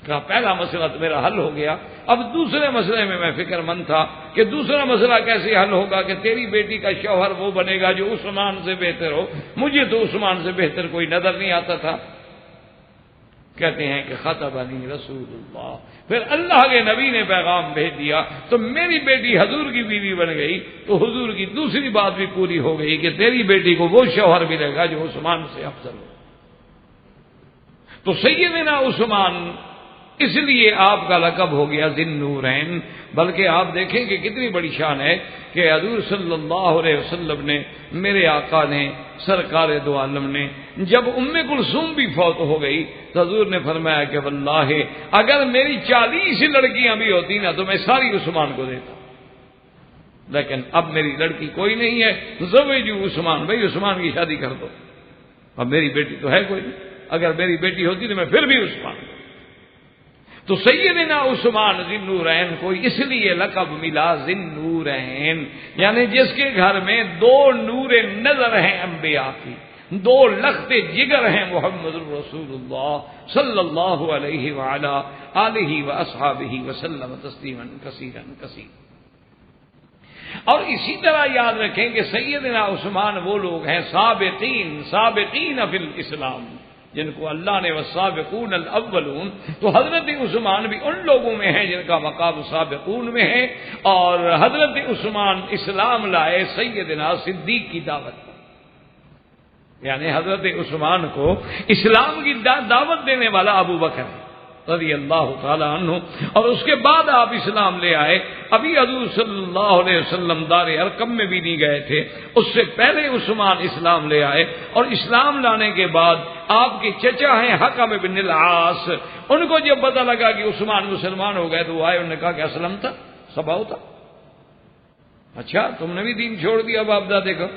کہا پہلا مسئلہ تو میرا حل ہو گیا، اب دوسرے مسئلے میں فکر مند تھا کہ دوسرا مسئلہ کیسے حل ہوگا کہ تیری بیٹی کا شوہر وہ بنے گا جو عثمان سے بہتر ہو، مجھے تو عثمان سے بہتر کوئی نظر نہیں آتا تھا۔ کہتے ہیں کہ خطبنی رسول اللہ، پھر اللہ کے نبی نے پیغام بھیج دیا تو میری بیٹی حضور کی بیوی بن گئی، تو حضور کی دوسری بات بھی پوری ہو گئی کہ تیری بیٹی کو وہ شوہر ملے گا جو عثمان سے افضل ہو۔ تو سیدنا عثمان اس لیے آپ کا لقب ہو گیا ذی النورین، بلکہ آپ دیکھیں کہ کتنی بڑی شان ہے کہ حضور صلی اللہ علیہ وسلم نے، میرے آقا نے، سرکار دو عالم نے، جب ام کلثوم بھی فوت ہو گئی تو حضور نے فرمایا کہ واللہ اگر میری 40 لڑکیاں بھی ہوتی نا تو میں ساری عثمان کو دیتا، لیکن اب میری لڑکی کوئی نہیں ہے، زوجوا عثمان، بھائی عثمان کی شادی کر دو، اب میری بیٹی تو ہے کوئی نہیں، اگر میری بیٹی ہوتی تو میں پھر بھی عثمان۔ تو سیدنا عثمان ذی النورین کو اس لیے لقب ملا ذی النورین، یعنی جس کے گھر میں 2 نور نظر ہیں انبیاء کی، 2 لخت جگر ہیں محمد رسول اللہ صلی اللہ علیہ وعلا آلہ واصحابہ وسلم تسلیما کثیرا کثیرا۔ اور اسی طرح یاد رکھیں کہ سیدنا عثمان وہ لوگ ہیں سابقین فی الاسلام، جن کو اللہ نے والسابقون الاولون، تو حضرت عثمان بھی ان لوگوں میں ہیں جن کا مقام سابقون میں ہے، اور حضرت عثمان اسلام لائے سیدنا صدیق کی دعوت پر، یعنی حضرت عثمان کو اسلام کی دعوت دینے والا ابو بکر ہے رضی اللہ تعالی عنہ، اور اس کے بعد آپ اسلام لے آئے۔ ابھی حضور صلی اللہ علیہ وسلم دار ارقم میں بھی نہیں گئے تھے، اس سے پہلے عثمان اسلام لے آئے، اور اسلام لانے کے بعد آپ کے چچا ہیں حکم بن العاص، ان کو جب پتہ لگا کہ عثمان مسلمان ہو گئے تو وہ آئے، انہوں نے کہا کہ اسلم تھا سبا ہوتا، اچھا تم نے بھی دین چھوڑ دیا باپ دادے کا،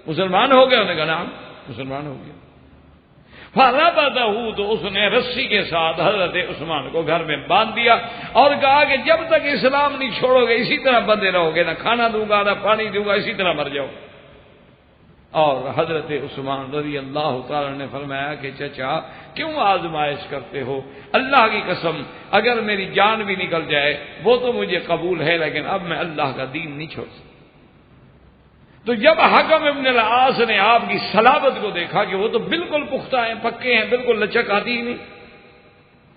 مسلمان ہو گئے؟ انہوں نے کہا نعم مسلمان ہو گیا۔ فَرَبَطَهُ، تو اس نے رسی کے ساتھ حضرت عثمان کو گھر میں باندھ دیا اور کہا کہ جب تک اسلام نہیں چھوڑو گے اسی طرح بندے رہو گے، نہ کھانا دوں گا نہ پانی دوں گا، اسی طرح مر جاؤ۔ اور حضرت عثمان رضی اللہ تعالی نے فرمایا کہ چچا کیوں آزمائش کرتے ہو، اللہ کی قسم اگر میری جان بھی نکل جائے وہ تو مجھے قبول ہے، لیکن اب میں اللہ کا دین نہیں چھوڑ سکتا۔ تو جب حکم ابن العاص نے آپ کی صلابت کو دیکھا کہ وہ تو بالکل پختہ ہیں، پکے ہیں، بالکل لچک آتی ہی نہیں،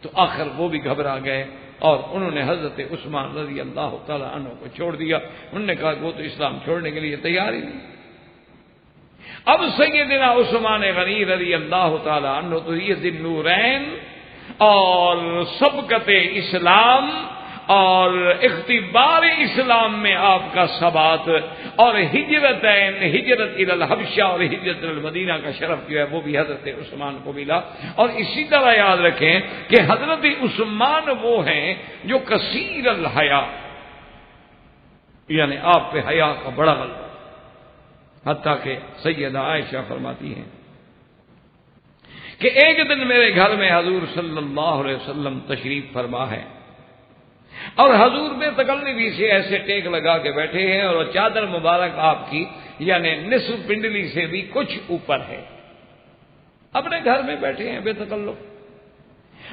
تو آخر وہ بھی گھبرا گئے اور انہوں نے حضرت عثمان رضی اللہ تعالی عنہ کو چھوڑ دیا۔ انہوں نے کہا کہ وہ تو اسلام چھوڑنے کے لیے تیار ہی نہیں۔ اب سیدنا عثمان غنی رضی اللہ تعالی عنہ تو یہ ذی النورین اور سبقت اسلام اور اختبار اسلام میں آپ کا ثبات اور ہجرتین، ہجرت الی الحبشہ اور ہجرت المدینہ کا شرف جو ہے وہ بھی حضرت عثمان کو ملا۔ اور اسی طرح یاد رکھیں کہ حضرت عثمان وہ ہیں جو کثیر الحیا، یعنی آپ پہ حیا کا بڑا غلبہ، حتیٰ کہ سیدہ عائشہ فرماتی ہیں کہ ایک دن میرے گھر میں حضور صلی اللہ علیہ وسلم تشریف فرما ہے، اور حضور میں تکلفی سے ایسے ٹیک لگا کے بیٹھے ہیں اور چادر مبارک آپ کی یعنی نصف پنڈلی سے بھی کچھ اوپر ہے، اپنے گھر میں بیٹھے ہیں بے تکلف۔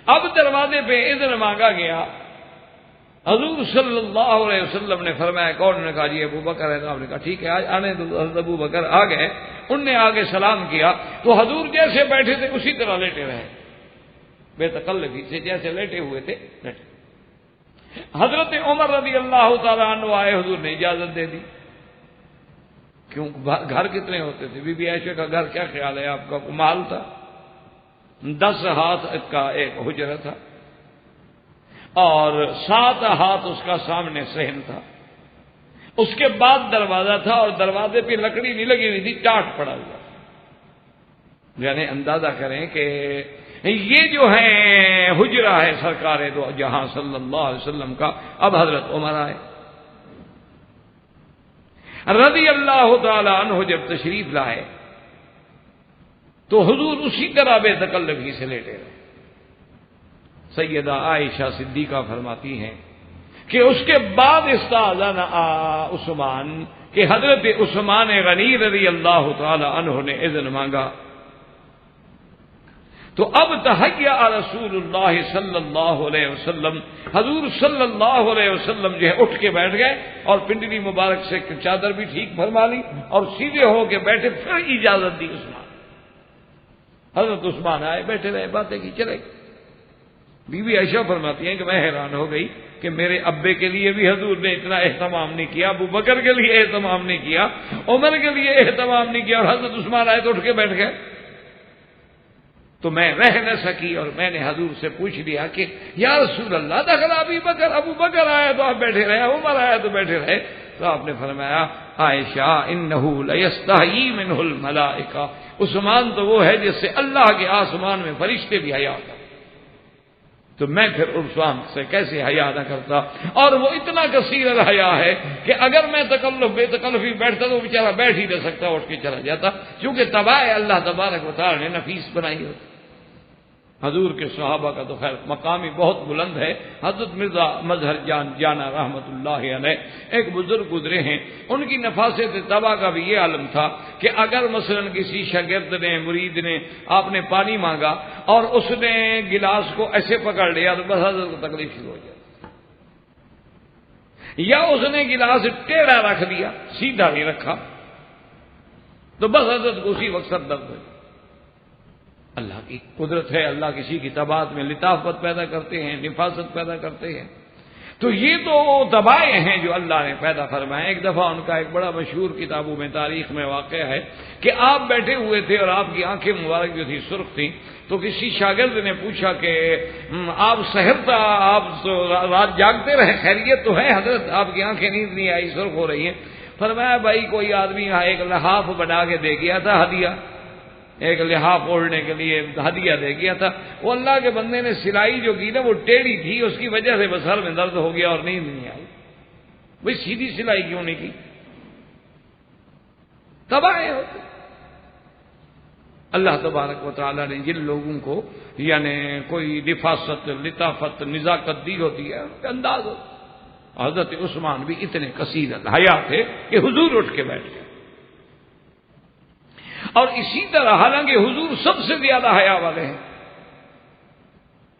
اب دروازے پہ اذن مانگا گیا، حضور صلی اللہ علیہ وسلم نے فرمایا کون؟ نے کہا جی ابو بکر ہے۔ آپ نے کہا ٹھیک ہے آج آنے دو۔ حضرت ابو بکر آ گئے، ان نے آگے سلام کیا تو حضور جیسے بیٹھے تھے اسی طرح لیٹے رہے، بے تکلفی سے جیسے لیٹے ہوئے تھے لیٹے۔ حضرت عمر رضی اللہ تعالیٰ عنہ آئے، حضور نے اجازت دے دی۔ کیوں؟ گھر کتنے ہوتے تھے؟ بی بی عائشہ کا گھر کیا خیال ہے آپ کا؟ محل تھا، 10 ہاتھ کا ایک حجرہ تھا اور 7 ہاتھ اس کا سامنے صحن تھا، اس کے بعد دروازہ تھا اور دروازے پہ لکڑی نہیں لگی ہوئی تھی، ٹاٹ پڑا ہوا، یعنی اندازہ کریں کہ یہ جو ہے حجرہ ہے سرکار دو جہاں صلی اللہ علیہ وسلم کا۔ اب حضرت عمر آئے رضی اللہ تعالی عنہ، جب تشریف لائے تو حضور اسی طرح بے تکلفی سے لیٹے رہے۔ سیدہ عائشہ صدیقہ فرماتی ہیں کہ اس کے بعد استاذن عثمان، کہ حضرت عثمان غنی رضی اللہ تعالی عنہ نے اذن مانگا تو اب تحیّا رسول اللہ صلی اللہ علیہ وسلم، حضور صلی اللہ علیہ وسلم جو ہے اٹھ کے بیٹھ گئے اور پنڈلی مبارک سے چادر بھی ٹھیک فرما لی اور سیدھے ہو کے بیٹھے، پھر اجازت دی عثمان۔ حضرت عثمان آئے، بیٹھے رہے، باتیں کی، چلے گئے۔ بی بی عائشہ فرماتی ہیں کہ میں حیران ہو گئی کہ میرے ابے کے لیے بھی حضور نے اتنا اہتمام نہیں کیا، ابو بکر کے لیے اہتمام نہیں کیا، عمر کے لیے اہتمام نہیں کیا، اور حضرت عثمان آئے تو اٹھ کے بیٹھ گئے۔ تو میں رہ نہ سکی اور میں نے حضور سے پوچھ لیا کہ یا رسول اللہ دخل ابی بکر، ابو بکر آیا تو آپ بیٹھے رہے، عمر آیا تو بیٹھے رہے۔ تو آپ نے فرمایا عائشہ انہ لیستحیی منہ الملائکہ، عثمان تو وہ ہے جس سے اللہ کے آسمان میں فرشتے بھی حیا کرتے، تو میں پھر عثمان سے کیسے حیا نہ کرتا؟ اور وہ اتنا کثیر الحیا ہے کہ اگر میں تکلف بے تکلفی بیٹھتا تو بیچارہ بیٹھ ہی نہ سکتا، اٹھ کے چلا جاتا، کیونکہ طبع اللہ تبارک و تعالی نے نفیس بنائی ہوتی۔ حضور کے صحابہ کا تو خیر مقام ہی بہت بلند ہے۔ حضرت مرزا مظہر جان جانا رحمت اللہ علیہ ایک بزرگ گزرے ہیں، ان کی نفاست طبع کا بھی یہ عالم تھا کہ اگر مثلا کسی شاگرد نے، مرید نے، آپ نے پانی مانگا اور اس نے گلاس کو ایسے پکڑ لیا تو بس حضرت کو تکلیف شروع ہو جاتی، یا اس نے گلاس ٹیڑھا رکھ دیا، سیدھا نہیں رکھا تو بس حضرت کو اسی وقت سر درد ہو۔ اللہ کی قدرت ہے، اللہ کسی کی طباعت میں لطافت پیدا کرتے ہیں، نفاست پیدا کرتے ہیں۔ تو یہ تو طبائع ہیں جو اللہ نے پیدا فرمائے۔ ایک دفعہ ان کا ایک بڑا مشہور کتابوں میں تاریخ میں واقع ہے کہ آپ بیٹھے ہوئے تھے اور آپ کی آنکھیں مبارک جو تھی سرخ تھیں، تو کسی شاگرد نے پوچھا کہ آپ سحر تھا، آپ رات جاگتے رہے، خیریت تو ہے حضرت؟ آپ کی آنکھیں نیند نہیں آئی، سرخ ہو رہی ہیں۔ فرمایا بھائی کوئی آدمی یہاں ایک لحاف بنا کے دے گیا تھا ہدیہ، ایک لحاف اوڑھنے کے لیے ہدیہ دے گیا تھا، وہ اللہ کے بندے نے سلائی جو کی نا وہ ٹیڑھی تھی، اس کی وجہ سے بس سر میں درد ہو گیا اور نیند نہیں آئی۔ بھائی سیدھی سلائی کیوں نہیں کی؟ تباہ ہوتے۔ اللہ تبارک و تعالیٰ نے جن لوگوں کو یعنی کوئی نفاست، لطافت، نزاکت دی ہوتی ہے ان کا انداز ہوتا ہے۔ حضرت عثمان بھی اتنے کثیر الحیا تھے کہ حضور اٹھ کے بیٹھ گئے، اور اسی طرح حالانکہ حضور سب سے زیادہ حیا والے ہیں۔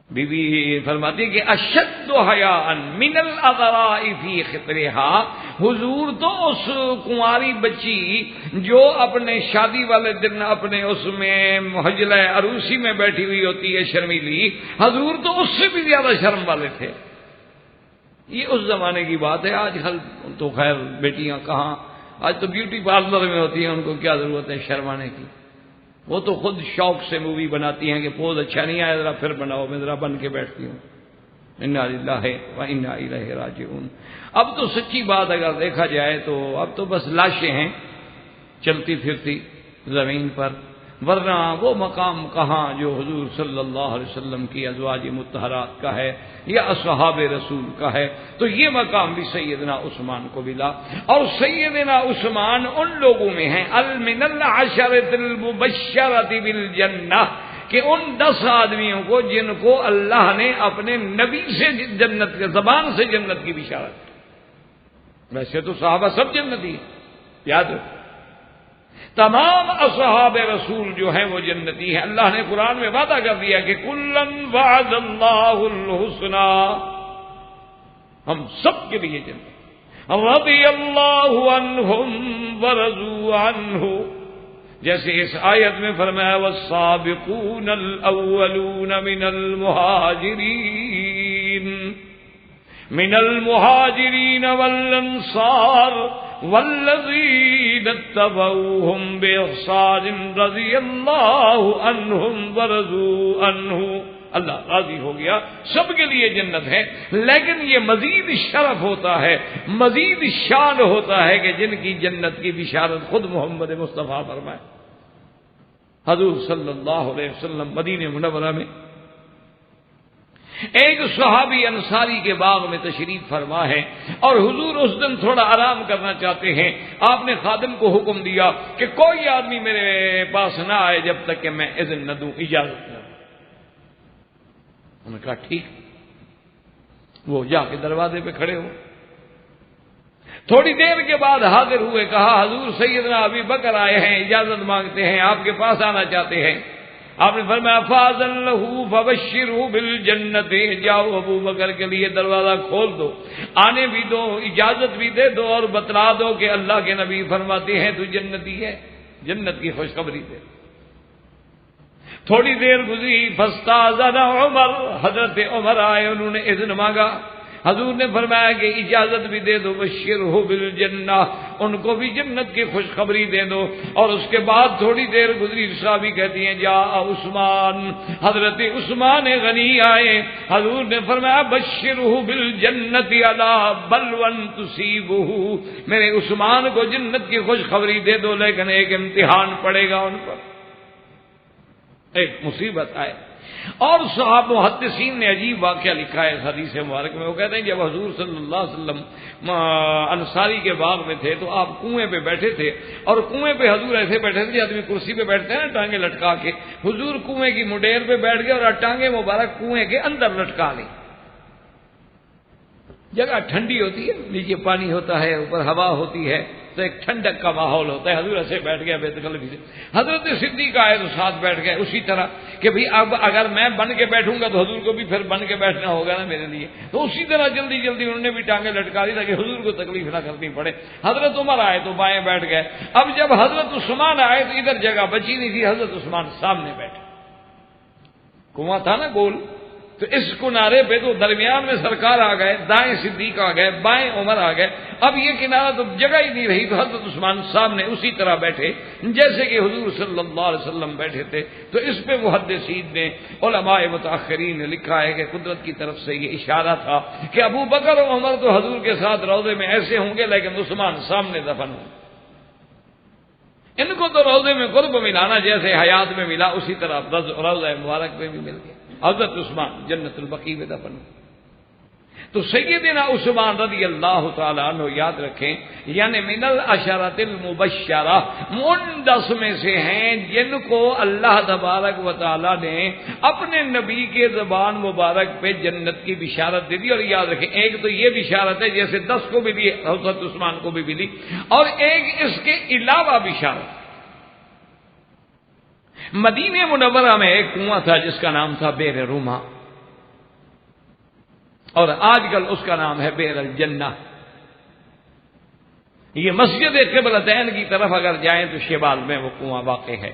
بی بی فرماتی ہے کہ اشد حیاء من العذراء فی خطرہا، حضور تو اس کنواری بچی جو اپنے شادی والے دن اپنے اس میں حجلہ عروسی میں بیٹھی ہوئی ہوتی ہے شرمیلی، حضور تو اس سے بھی زیادہ شرم والے تھے۔ یہ اس زمانے کی بات ہے، آج کل تو خیر بیٹیاں کہاں، آج تو بیوٹی پارلر میں ہوتی ہیں، ان کو کیا ضرورت ہے شرمانے کی؟ وہ تو خود شوق سے مووی بناتی ہیں کہ پوز اچھا نہیں آیا ذرا پھر بناؤ، میں ذرا بن کے بیٹھتی ہوں۔ انا للہ و انا الیہ راجعون۔ اب تو سچی بات اگر دیکھا جائے تو اب تو بس لاشیں ہیں چلتی پھرتی زمین پر، ورنہ وہ مقام کہاں جو حضور صلی اللہ علیہ وسلم کی ازواج مطہرات کا ہے یا اصحاب رسول کا ہے۔ تو یہ مقام بھی سیدنا عثمان کو ملا، اور سیدنا عثمان ان لوگوں میں ہیں من العشرۃ المبشرۃ بالجنہ، کہ ان 10 آدمیوں کو جن کو اللہ نے اپنے نبی سے جنت کے زبان سے جنت کی بشارت کی۔ ویسے تو صحابہ سب جنتی ہیں، یاد رکھو، تمام اصحاب رسول جو ہیں وہ جنتی ہیں۔ اللہ نے قرآن میں وعدہ کر دیا کہ کلن وعد اللہ الحسنی، ہم سب کے لیے جنت، رضی اللہ عنہم ورضوا عنہ، جیسے اس آیت میں فرمایا والسابقون الاولون من المہاجرین والانصار والذین اتبعوہم بإحسان رضی اللہ عنہم ورضوا عنہ، اللہ راضی ہو گیا، سب کے لیے جنت ہے، لیکن یہ مزید شرف ہوتا ہے، مزید شان ہوتا ہے کہ جن کی جنت کی بشارت خود محمد مصطفیٰ فرمائے۔ حضور صلی اللہ علیہ وسلم مدینہ منورہ میں ایک صحابی انصاری کے باغ میں تشریف فرما ہے، اور حضور اس دن تھوڑا آرام کرنا چاہتے ہیں۔ آپ نے خادم کو حکم دیا کہ کوئی آدمی میرے پاس نہ آئے جب تک کہ میں اذن نہ دوں، اجازت نہ دوں۔ انہوں نے کہا ٹھیک۔ وہ جا کے دروازے پہ کھڑے ہو، تھوڑی دیر کے بعد حاضر ہوئے، کہا حضور سیدنا ابی بکر آئے ہیں، اجازت مانگتے ہیں، آپ کے پاس آنا چاہتے ہیں۔ آپ نے فرمایا فاذن لہ فبشرہ بالجنت، جاؤ ابو بکر کے لیے دروازہ کھول دو، آنے بھی دو، اجازت بھی دے دو، اور بتلا دو کہ اللہ کے نبی فرماتے ہیں تو جنتی ہے، جنت کی خوشخبری دے۔ تھوڑی دیر گزری فاستاذن عمر، حضرت عمر آئے، انہوں نے اذن مانگا، حضور نے فرمایا کہ اجازت بھی دے دو، بشرہ بالجنہ، ان کو بھی جنت کی خوشخبری دے دو۔ اور اس کے بعد تھوڑی دیر گزری، صحابی کہتی ہیں جا عثمان، حضرت عثمان غنی آئے، حضور نے فرمایا بشرہ بالجنت علی بلوى تصیبہ، میرے عثمان کو جنت کی خوشخبری دے دو، لیکن ایک امتحان پڑے گا ان پر، ایک مصیبت آئے۔ اور صحابہ محدثین نے عجیب واقعہ لکھا ہے حدیث مبارک میں، وہ کہتے ہیں جب حضور صلی اللہ علیہ وسلم انصاری کے باغ میں تھے تو آپ کنویں پہ بیٹھے تھے، اور کنویں پہ حضور ایسے بیٹھے تھے، آدمی کرسی پہ بیٹھتے ہیں نا ٹانگیں لٹکا کے، حضور کنویں کی مڈیر پہ بیٹھ گئے اور ٹانگیں مبارک کنویں کے اندر لٹکا لی۔ جگہ ٹھنڈی ہوتی ہے، نیچے پانی ہوتا ہے، اوپر ہوا ہوتی ہے، تو ایک ٹھنڈک کا ماحول ہوتا ہے۔ حضور ایسے بیٹھ گیا بے تکلفی سے، حضرت صدیق آئے تو ساتھ بیٹھ گئے اسی طرح کہ بھئی اب اگر میں بن کے بیٹھوں گا تو حضور کو بھی پھر بن کے بیٹھنا ہوگا نا میرے لیے، تو اسی طرح جلدی جلدی انہوں نے بھی ٹانگیں لٹکا دی تاکہ حضور کو تکلیف نہ کرنی پڑے۔ حضرت عمر آئے تو بائیں بیٹھ گئے، اب جب حضرت عثمان آئے تو ادھر جگہ بچی نہیں تھی، حضرت عثمان سامنے بیٹھے، کنواں تھا نا گول، تو اس کنارے پہ تو درمیان میں سرکار آ گئے، دائیں صدیق آ گئے، بائیں عمر آ گئے، اب یہ کنارہ تو جگہ ہی نہیں رہی، تو حضرت عثمان سامنے اسی طرح بیٹھے جیسے کہ حضور صلی اللہ علیہ وسلم بیٹھے تھے۔ تو اس پہ محدثین نے، علماء متاخرین نے لکھا ہے کہ قدرت کی طرف سے یہ اشارہ تھا کہ ابو بکر و عمر تو حضور کے ساتھ روضے میں ایسے ہوں گے، لیکن عثمان سامنے دفن ہوں، ان کو تو روضے میں قرب ملانا جیسے حیات میں ملا، اسی طرح روضہ مبارک میں بھی مل گیا۔ حضرت عثمان جنت البقیع میں دفن۔ تو سیدنا عثمان رضی اللہ تعالیٰ عنہ یاد رکھیں، یعنی من العشرۃ المبشرہ، ان 10 میں سے ہیں جن کو اللہ تبارک و تعالیٰ نے اپنے نبی کے زبان مبارک پہ جنت کی بشارت دے دی۔ اور یاد رکھیں ایک تو یہ بشارت ہے جیسے 10 کو بھی دی، حضرت عثمان کو بھی ملی، اور ایک اس کے علاوہ بشارت۔ مدینہ منورہ میں ایک کنواں تھا جس کا نام تھا بئر روما، اور آج کل اس کا نام ہے بئر الجنہ۔ یہ مسجد قبلتین کی طرف اگر جائیں تو شمال میں وہ کنواں واقع ہے۔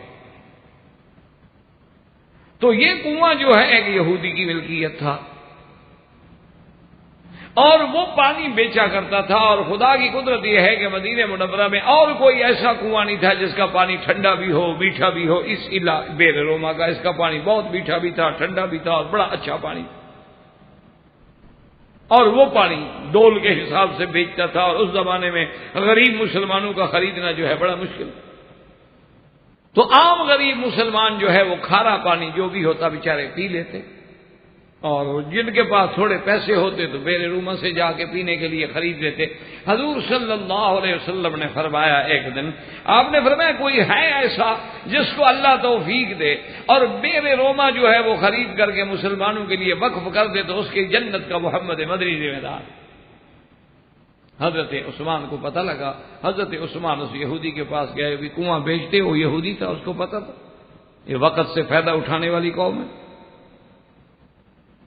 تو یہ کنواں جو ہے ایک یہودی کی ملکیت تھا، اور وہ پانی بیچا کرتا تھا، اور خدا کی قدرت یہ ہے کہ مدینہ منورہ میں اور کوئی ایسا کنواں نہیں تھا جس کا پانی ٹھنڈا بھی ہو میٹھا بھی ہو۔ اس بئر روما کا اس کا پانی بہت میٹھا بھی تھا، ٹھنڈا بھی تھا، اور بڑا اچھا پانی، اور وہ پانی ڈول کے حساب سے بیچتا تھا، اور اس زمانے میں غریب مسلمانوں کا خریدنا جو ہے بڑا مشکل، تو عام غریب مسلمان جو ہے وہ کھارا پانی جو بھی ہوتا بیچارے پی لیتے، اور جن کے پاس تھوڑے پیسے ہوتے تو بئر روما سے جا کے پینے کے لیے خرید لیتے۔ حضور صلی اللہ علیہ وسلم نے فرمایا ایک دن، آپ نے فرمایا کوئی ہے ایسا جس کو اللہ توفیق دے اور بئر روما جو ہے وہ خرید کر کے مسلمانوں کے لیے وقف کر دے تو اس کی جنت کا محمد مدنی ذمہ دار۔ حضرت عثمان کو پتہ لگا، حضرت عثمان اس یہودی کے پاس گئے، بھی کنواں بیچتے، وہ یہودی تھا، اس کو پتہ تھا یہ وقت سے فائدہ اٹھانے والی قوم ہے۔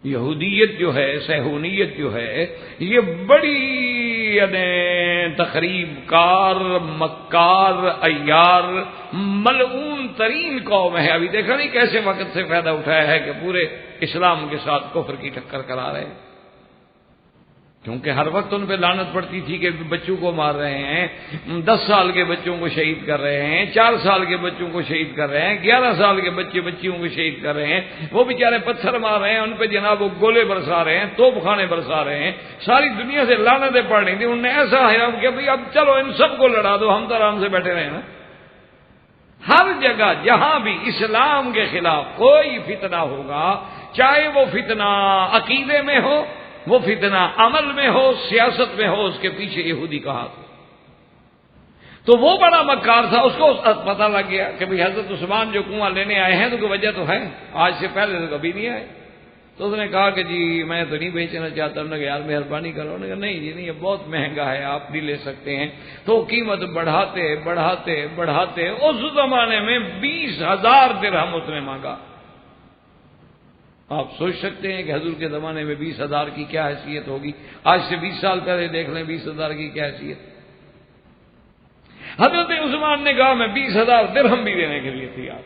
یہودیت جو ہے، صہیونیت جو ہے، یہ بڑی تخریب کار، مکار، عیار، ملعون ترین قوم ہے۔ ابھی دیکھا نہیں کیسے وقت سے فائدہ اٹھایا ہے کہ پورے اسلام کے ساتھ کفر کی ٹکر کرا رہے ہیں، کیونکہ ہر وقت ان پہ لعنت پڑتی تھی کہ بچوں کو مار رہے ہیں، 10 سال کے بچوں کو شہید کر رہے ہیں، 4 سال کے بچوں کو شہید کر رہے ہیں، 11 سال کے بچیوں کو شہید کر رہے ہیں، وہ بیچارے پتھر مار رہے ہیں، ان پہ جناب وہ گولے برسا رہے ہیں، توپ خانے برسا رہے ہیں، ساری دنیا سے لعنتیں پڑ رہی تھیں۔ انہوں نے ایسا حیران کیا بھائی اب چلو ان سب کو لڑا دو، ہم تو آرام سے بیٹھے رہے نا۔ ہر جگہ جہاں بھی اسلام کے خلاف کوئی فتنہ ہوگا، چاہے وہ فتنہ عقیدے میں ہو، وہ فتنہ عمل میں ہو، سیاست میں ہو، اس کے پیچھے یہودی کا ہاتھ۔ تو وہ بڑا مکار تھا، اس کو پتہ لگ گیا کہ بھئی حضرت عثمان جو کنواں لینے آئے ہیں تو کوئی وجہ تو ہے، آج سے پہلے تو کبھی نہیں آئے، تو اس نے کہا کہ جی میں تو نہیں بیچنا چاہتا. انہوں نے کہا یار مہربانی کرو. انہوں نے کہا نہیں جی نہیں، یہ بہت مہنگا ہے، آپ نہیں لے سکتے ہیں. تو قیمت بڑھاتے بڑھاتے بڑھاتے اس زمانے میں 20,000 درہم اس نے مانگا. آپ سوچ سکتے ہیں کہ حضور کے زمانے میں 20,000 کی کیا حیثیت ہوگی. آج سے 20 سال پہلے دیکھ لیں 20,000 کی کیا حیثیت. حضرت عثمان نے کہا میں 20,000 درہم بھی دینے کے لیے تیار.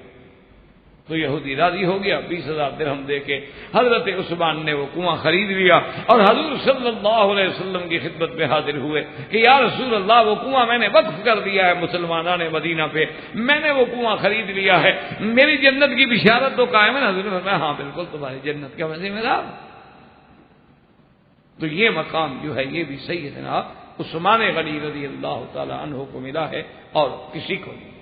تو یہودی راضی ہو گیا. 20,000 درہم دے کے حضرت عثمان نے وہ کنواں خرید لیا اور حضور صلی اللہ علیہ وسلم کی خدمت میں حاضر ہوئے کہ یا رسول اللہ وہ کنواں میں نے وقف کر دیا ہے مسلمانان مدینہ پہ، میں نے وہ کنواں خرید لیا ہے، میری جنت کی بشارت تو قائم ہے. حضور نے فرمایا ہاں بالکل تمہاری جنت کا میں ذمہ دار. تو یہ مقام جو ہے یہ بھی سیدنا عثمان غنی رضی اللہ تعالی عنہ کو ملا ہے اور کسی کو نہیں.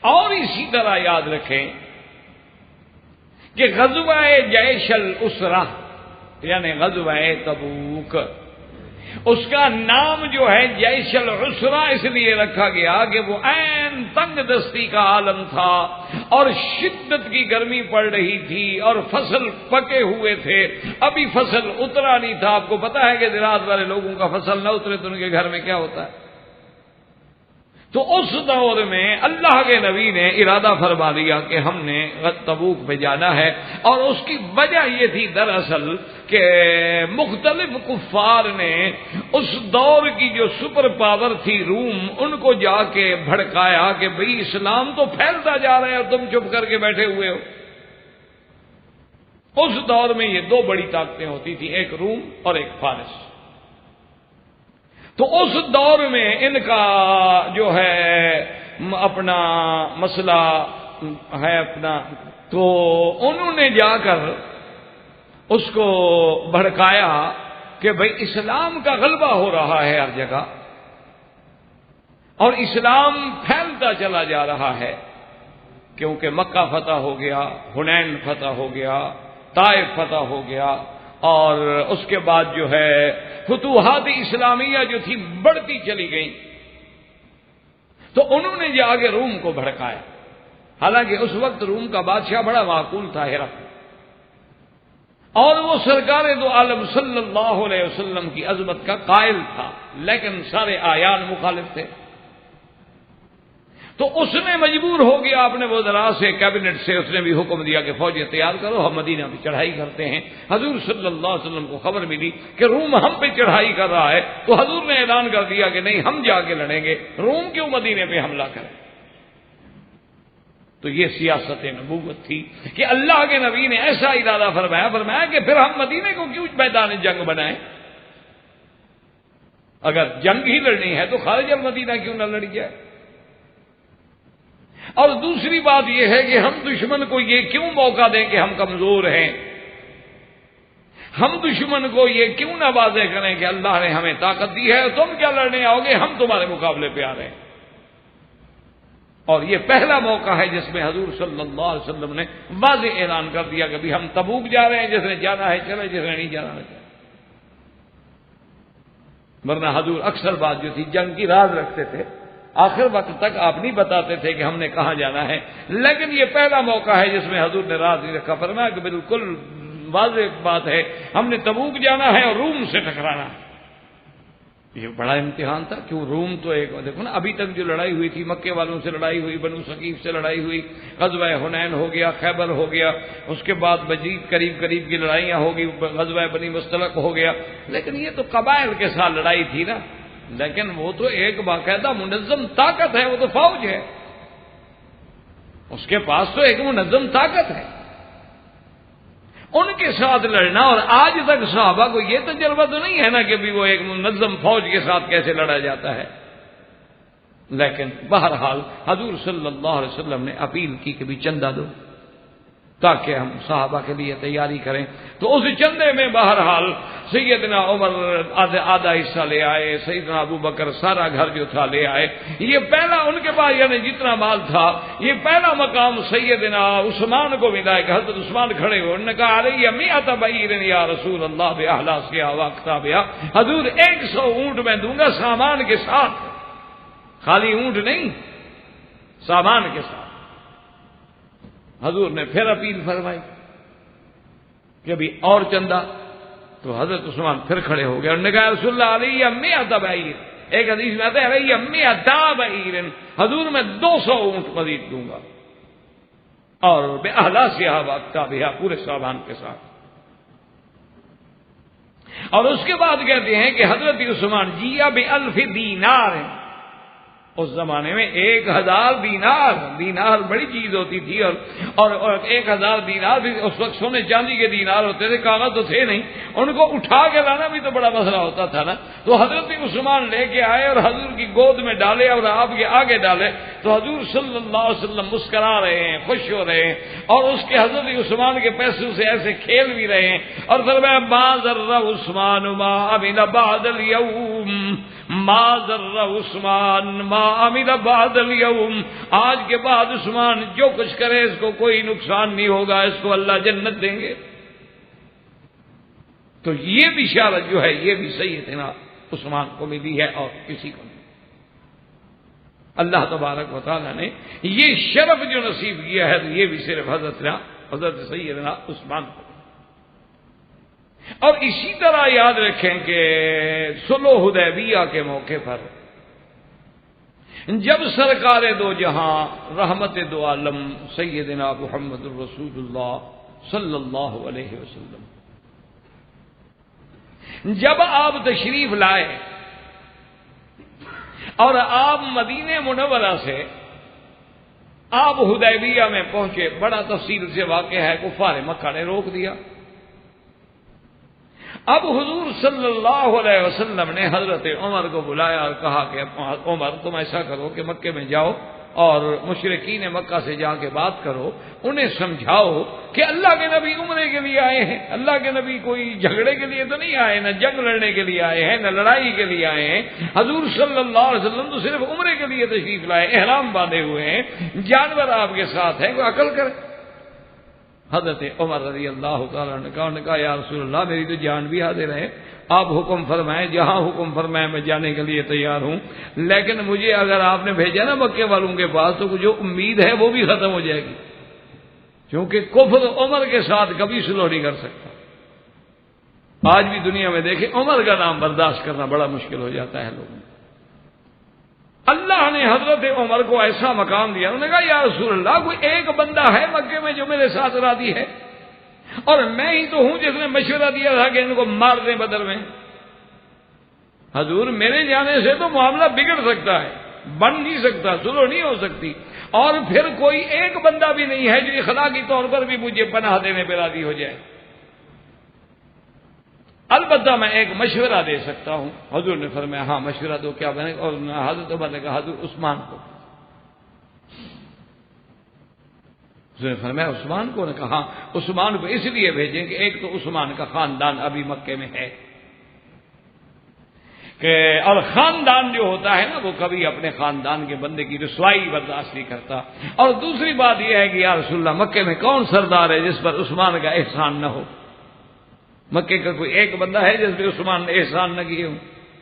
اور اسی طرح یاد رکھیں کہ غزوہ جیش الاسرہ یعنی غزوہ تبوک، اس کا نام جو ہے جیش العسرہ اس لیے رکھا گیا کہ وہ عین تنگ دستی کا عالم تھا اور شدت کی گرمی پڑ رہی تھی اور فصل پکے ہوئے تھے، ابھی فصل اترا نہیں تھا. آپ کو پتا ہے کہ دیہات والے لوگوں کا فصل نہ اترے تو ان کے گھر میں کیا ہوتا ہے. تو اس دور میں اللہ کے نبی نے ارادہ فرما لیا کہ ہم نے تبوک پہ جانا ہے. اور اس کی وجہ یہ تھی دراصل کہ مختلف کفار نے اس دور کی جو سپر پاور تھی روم، ان کو جا کے بھڑکایا کہ بھئی اسلام تو پھیلتا جا رہا ہے اور تم چپ کر کے بیٹھے ہوئے ہو. اس دور میں یہ دو بڑی طاقتیں ہوتی تھیں، ایک روم اور ایک فارس. تو اس دور میں ان کا جو ہے اپنا مسئلہ ہے اپنا، تو انہوں نے جا کر اس کو بھڑکایا کہ بھئی اسلام کا غلبہ ہو رہا ہے ہر جگہ اور اسلام پھیلتا چلا جا رہا ہے، کیونکہ مکہ فتح ہو گیا، حنین فتح ہو گیا، طائف فتح ہو گیا، اور اس کے بعد جو ہے فتوحات اسلامیہ جو تھی بڑھتی چلی گئیں. تو انہوں نے جا کے روم کو بھڑکایا. حالانکہ اس وقت روم کا بادشاہ بڑا معقول تھا ہرقل، اور وہ سرکار دو عالم صلی اللہ علیہ وسلم کی عظمت کا قائل تھا، لیکن سارے آیان مخالف تھے. تو اس نے مجبور ہو گیا اپنے وزراء سے، کیبنٹ سے اس نے بھی حکم دیا کہ فوجیں تیار کرو، ہم مدینہ پہ چڑھائی کرتے ہیں. حضور صلی اللہ علیہ وسلم کو خبر ملی کہ روم ہم پہ چڑھائی کر رہا ہے، تو حضور نے اعلان کر دیا کہ نہیں ہم جا کے لڑیں گے، روم کیوں مدینے پہ حملہ کریں. تو یہ سیاست نبوت تھی کہ اللہ کے نبی نے ایسا ارادہ فرمایا کہ پھر ہم مدینے کو کیوں میدان جنگ بنائیں. اگر جنگ ہی لڑنی ہے تو خارج المدینہ کیوں نہ لڑی جائے. اور دوسری بات یہ ہے کہ ہم دشمن کو یہ کیوں موقع دیں کہ ہم کمزور ہیں، ہم دشمن کو یہ کیوں نہ واضح کریں کہ اللہ نے ہمیں طاقت دی ہے، تم کیا لڑنے آؤ گے، ہم تمہارے مقابلے پہ آ رہے ہیں. اور یہ پہلا موقع ہے جس میں حضور صلی اللہ علیہ وسلم نے واضح اعلان کر دیا کہ بھی ہم تبوک جا رہے ہیں، جس نے جانا ہے چلے، جس نے نہیں جانا ہے چلے. ورنہ حضور اکثر بات جو تھی جنگ کی راز رکھتے تھے، آخر وقت تک آپ نہیں بتاتے تھے کہ ہم نے کہاں جانا ہے. لیکن یہ پہلا موقع ہے جس میں حضور نے راز نہیں رکھا. فرمایا کہ بالکل واضح بات ہے، ہم نے تبوک جانا ہے اور روم سے ٹکرانا ہے. یہ بڑا امتحان تھا. کیوں روم تو ایک دیکھو نا، ابھی تک جو لڑائی ہوئی تھی، مکے والوں سے لڑائی ہوئی، بنو ثقیف سے لڑائی ہوئی، غزوہ حنین ہو گیا، خیبر ہو گیا، اس کے بعد مزید قریب کی لڑائیاں ہوگی، غزوہ بنی مستلق ہو گیا. لیکن یہ تو قبائل کے ساتھ لڑائی تھی نا، لیکن وہ تو ایک باقاعدہ منظم طاقت ہے، وہ تو فوج ہے، اس کے پاس تو ایک منظم طاقت ہے. ان کے ساتھ لڑنا، اور آج تک صحابہ کو یہ تجربہ تو نہیں ہے نا کہ بھی وہ ایک منظم فوج کے ساتھ کیسے لڑا جاتا ہے. لیکن بہرحال حضور صلی اللہ علیہ وسلم نے اپیل کی کہ بھی چندہ دو تاکہ ہم صحابہ کے لیے تیاری کریں. تو اس چندے میں بہرحال سیدنا عمر آدھا حصہ لے آئے، سیدنا ابو بکر سارا گھر جو تھا لے آئے. یہ پہلا ان کے پاس یعنی جتنا مال تھا، یہ پہلا مقام سیدنا عثمان کو ملا ہے کہ حضرت عثمان کھڑے ہوئے، انہوں نے کہا علیہ مئۃ بعیر یا رسول اللہ باحلاسها واقطابها، حضور 100 اونٹ میں دوں گا سامان کے ساتھ، خالی اونٹ نہیں، سامان کے ساتھ. حضور نے پھر اپیل فرمائی کہ ابھی اور چندہ. تو حضرت عثمان پھر کھڑے ہو گئے اور نے کہا رسول اللہ علیہ مئۃ بعیر. ایک حدیث میں آتا ہے علیہ مئۃ بعیر، حضور میں 200 اونٹ مزید دوں گا، اور باہلاسها واکتابها، پورے سامان کے ساتھ. اور اس کے بعد کہتے ہیں کہ حضرت عثمان جیا ب1000 دینار. اس زمانے میں 1000 دینار، دینار بڑی چیز ہوتی تھی، اور 1000 دینار بھی اس وقت سونے چاندی کے دینار ہوتے تھے، کاغذ تو تھے نہیں، ان کو اٹھا کے لانا بھی تو بڑا مسئلہ ہوتا تھا نا. تو حضرت عثمان لے کے آئے اور حضور کی گود میں ڈالے اور آپ کے آگے ڈالے. تو حضور صلی اللہ علیہ وسلم مسکرا رہے ہیں، خوش ہو رہے ہیں، اور اس کے حضرت عثمان کے پیسوں سے ایسے کھیل بھی رہے ہیں. اور فرمایا ما ضر عثمان ما عمل بعد اليوم، ما ضر عثمان ما عمل بعد اليوم. آج کے بعد عثمان جو کچھ کرے اس کو کوئی نقصان نہیں ہوگا، اس کو اللہ جنت دیں گے. تو یہ بشارت جو ہے یہ بھی سیدنا عثمان کو ملی ہے اور کسی کو نہیں. اللہ تبارک و تعالیٰ نے یہ شرف جو نصیب کیا ہے تو یہ بھی صرف حضرت سیدنا عثمان کو. اور اسی طرح یاد رکھیں کہ صلح حدیبیہ کے موقع پر جب سرکار دو جہاں رحمت دو عالم سیدنا محمد الرسول اللہ صلی اللہ علیہ وسلم جب آپ تشریف لائے اور آپ مدینہ منورہ سے آپ حدیبیہ میں پہنچے، بڑا تفصیل سے واقع ہے، کفار مکہ نے روک دیا. اب حضور صلی اللہ علیہ وسلم نے حضرت عمر کو بلایا اور کہا کہ عمر تم ایسا کرو کہ مکے میں جاؤ اور مشرکین مکہ سے جا کے بات کرو، انہیں سمجھاؤ کہ اللہ کے نبی عمرے کے لیے آئے ہیں، اللہ کے نبی کوئی جھگڑے کے لیے تو نہیں آئے، نہ جنگ لڑنے کے لیے آئے ہیں، نہ لڑائی کے لیے آئے ہیں. حضور صلی اللہ علیہ وسلم تو صرف عمرے کے لیے تشریف لائے، احرام باندھے ہوئے ہیں، جانور آپ کے ساتھ ہیں، کوئی عقل کرے. حضرت عمر رضی اللہ تعالیٰ نے کہا یا رسول اللہ میری تو جان بھی حاضر ہے، آپ حکم فرمائیں، جہاں حکم فرمائیں میں جانے کے لیے تیار ہوں، لیکن مجھے اگر آپ نے بھیجا نا مکے والوں کے پاس تو جو امید ہے وہ بھی ختم ہو جائے گی، کیونکہ کفر عمر کے ساتھ کبھی صلح نہیں کر سکتا. آج بھی دنیا میں دیکھیں عمر کا نام برداشت کرنا بڑا مشکل ہو جاتا ہے لوگوں. اللہ نے حضرت عمر کو ایسا مقام دیا، انہوں نے کہا یا رسول اللہ کوئی ایک بندہ ہے مکے میں جو میرے ساتھ راضی ہے، اور میں ہی تو ہوں جس نے مشورہ دیا تھا کہ ان کو مار دیں بدر میں. حضور میرے جانے سے تو معاملہ بگڑ سکتا ہے، بن نہیں سکتا، صلح نہیں ہو سکتی، اور پھر کوئی ایک بندہ بھی نہیں ہے جو اخلاقی طور پر بھی مجھے پناہ دینے پہ راضی ہو جائے. البتہ میں ایک مشورہ دے سکتا ہوں. حضور نے فرمایا ہاں مشورہ دو، کیا بنے گا؟ اور حضرت عمر نے کہا حضور عثمان کو. حضور نے فرمایا عثمان کو؟ نے کہا عثمان کو اس لیے بھیجیں کہ ایک تو عثمان کا خاندان ابھی مکے میں ہے کہ، اور خاندان جو ہوتا ہے نا وہ کبھی اپنے خاندان کے بندے کی رسوائی برداشت نہیں کرتا، اور دوسری بات یہ ہے کہ یا رسول اللہ مکے میں کون سردار ہے جس پر عثمان کا احسان نہ ہو؟ مکے کا کوئی ایک بندہ ہے جس پہ عثمان نے احسان نہ کیے ہوں،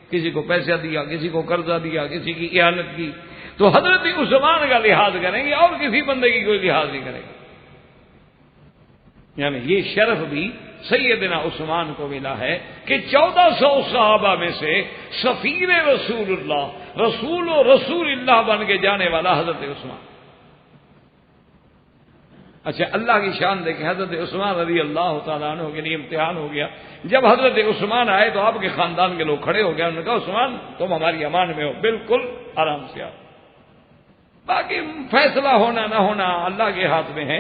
کسی کو پیسہ دیا، کسی کو قرضہ دیا، کسی کی اعانت کی، تو حضرت عثمان کا لحاظ کریں گے اور کسی بندے کی کوئی لحاظ نہیں کریں گے. یعنی یہ شرف بھی سیدنا عثمان کو ملا ہے کہ 1400 صحابہ میں سے سفیر رسول اللہ، رسول اللہ بن کے جانے والا حضرت عثمان. اچھا اللہ کی شان دیکھیں، حضرت عثمان رضی اللہ تعالیٰ عنہ کے لیے امتحان ہو گیا. جب حضرت عثمان آئے تو آپ کے خاندان کے لوگ کھڑے ہو گئے، انہوں نے کہا عثمان تم ہماری امان میں ہو، بالکل آرام سے آؤ، باقی فیصلہ ہونا نہ ہونا اللہ کے ہاتھ میں ہے.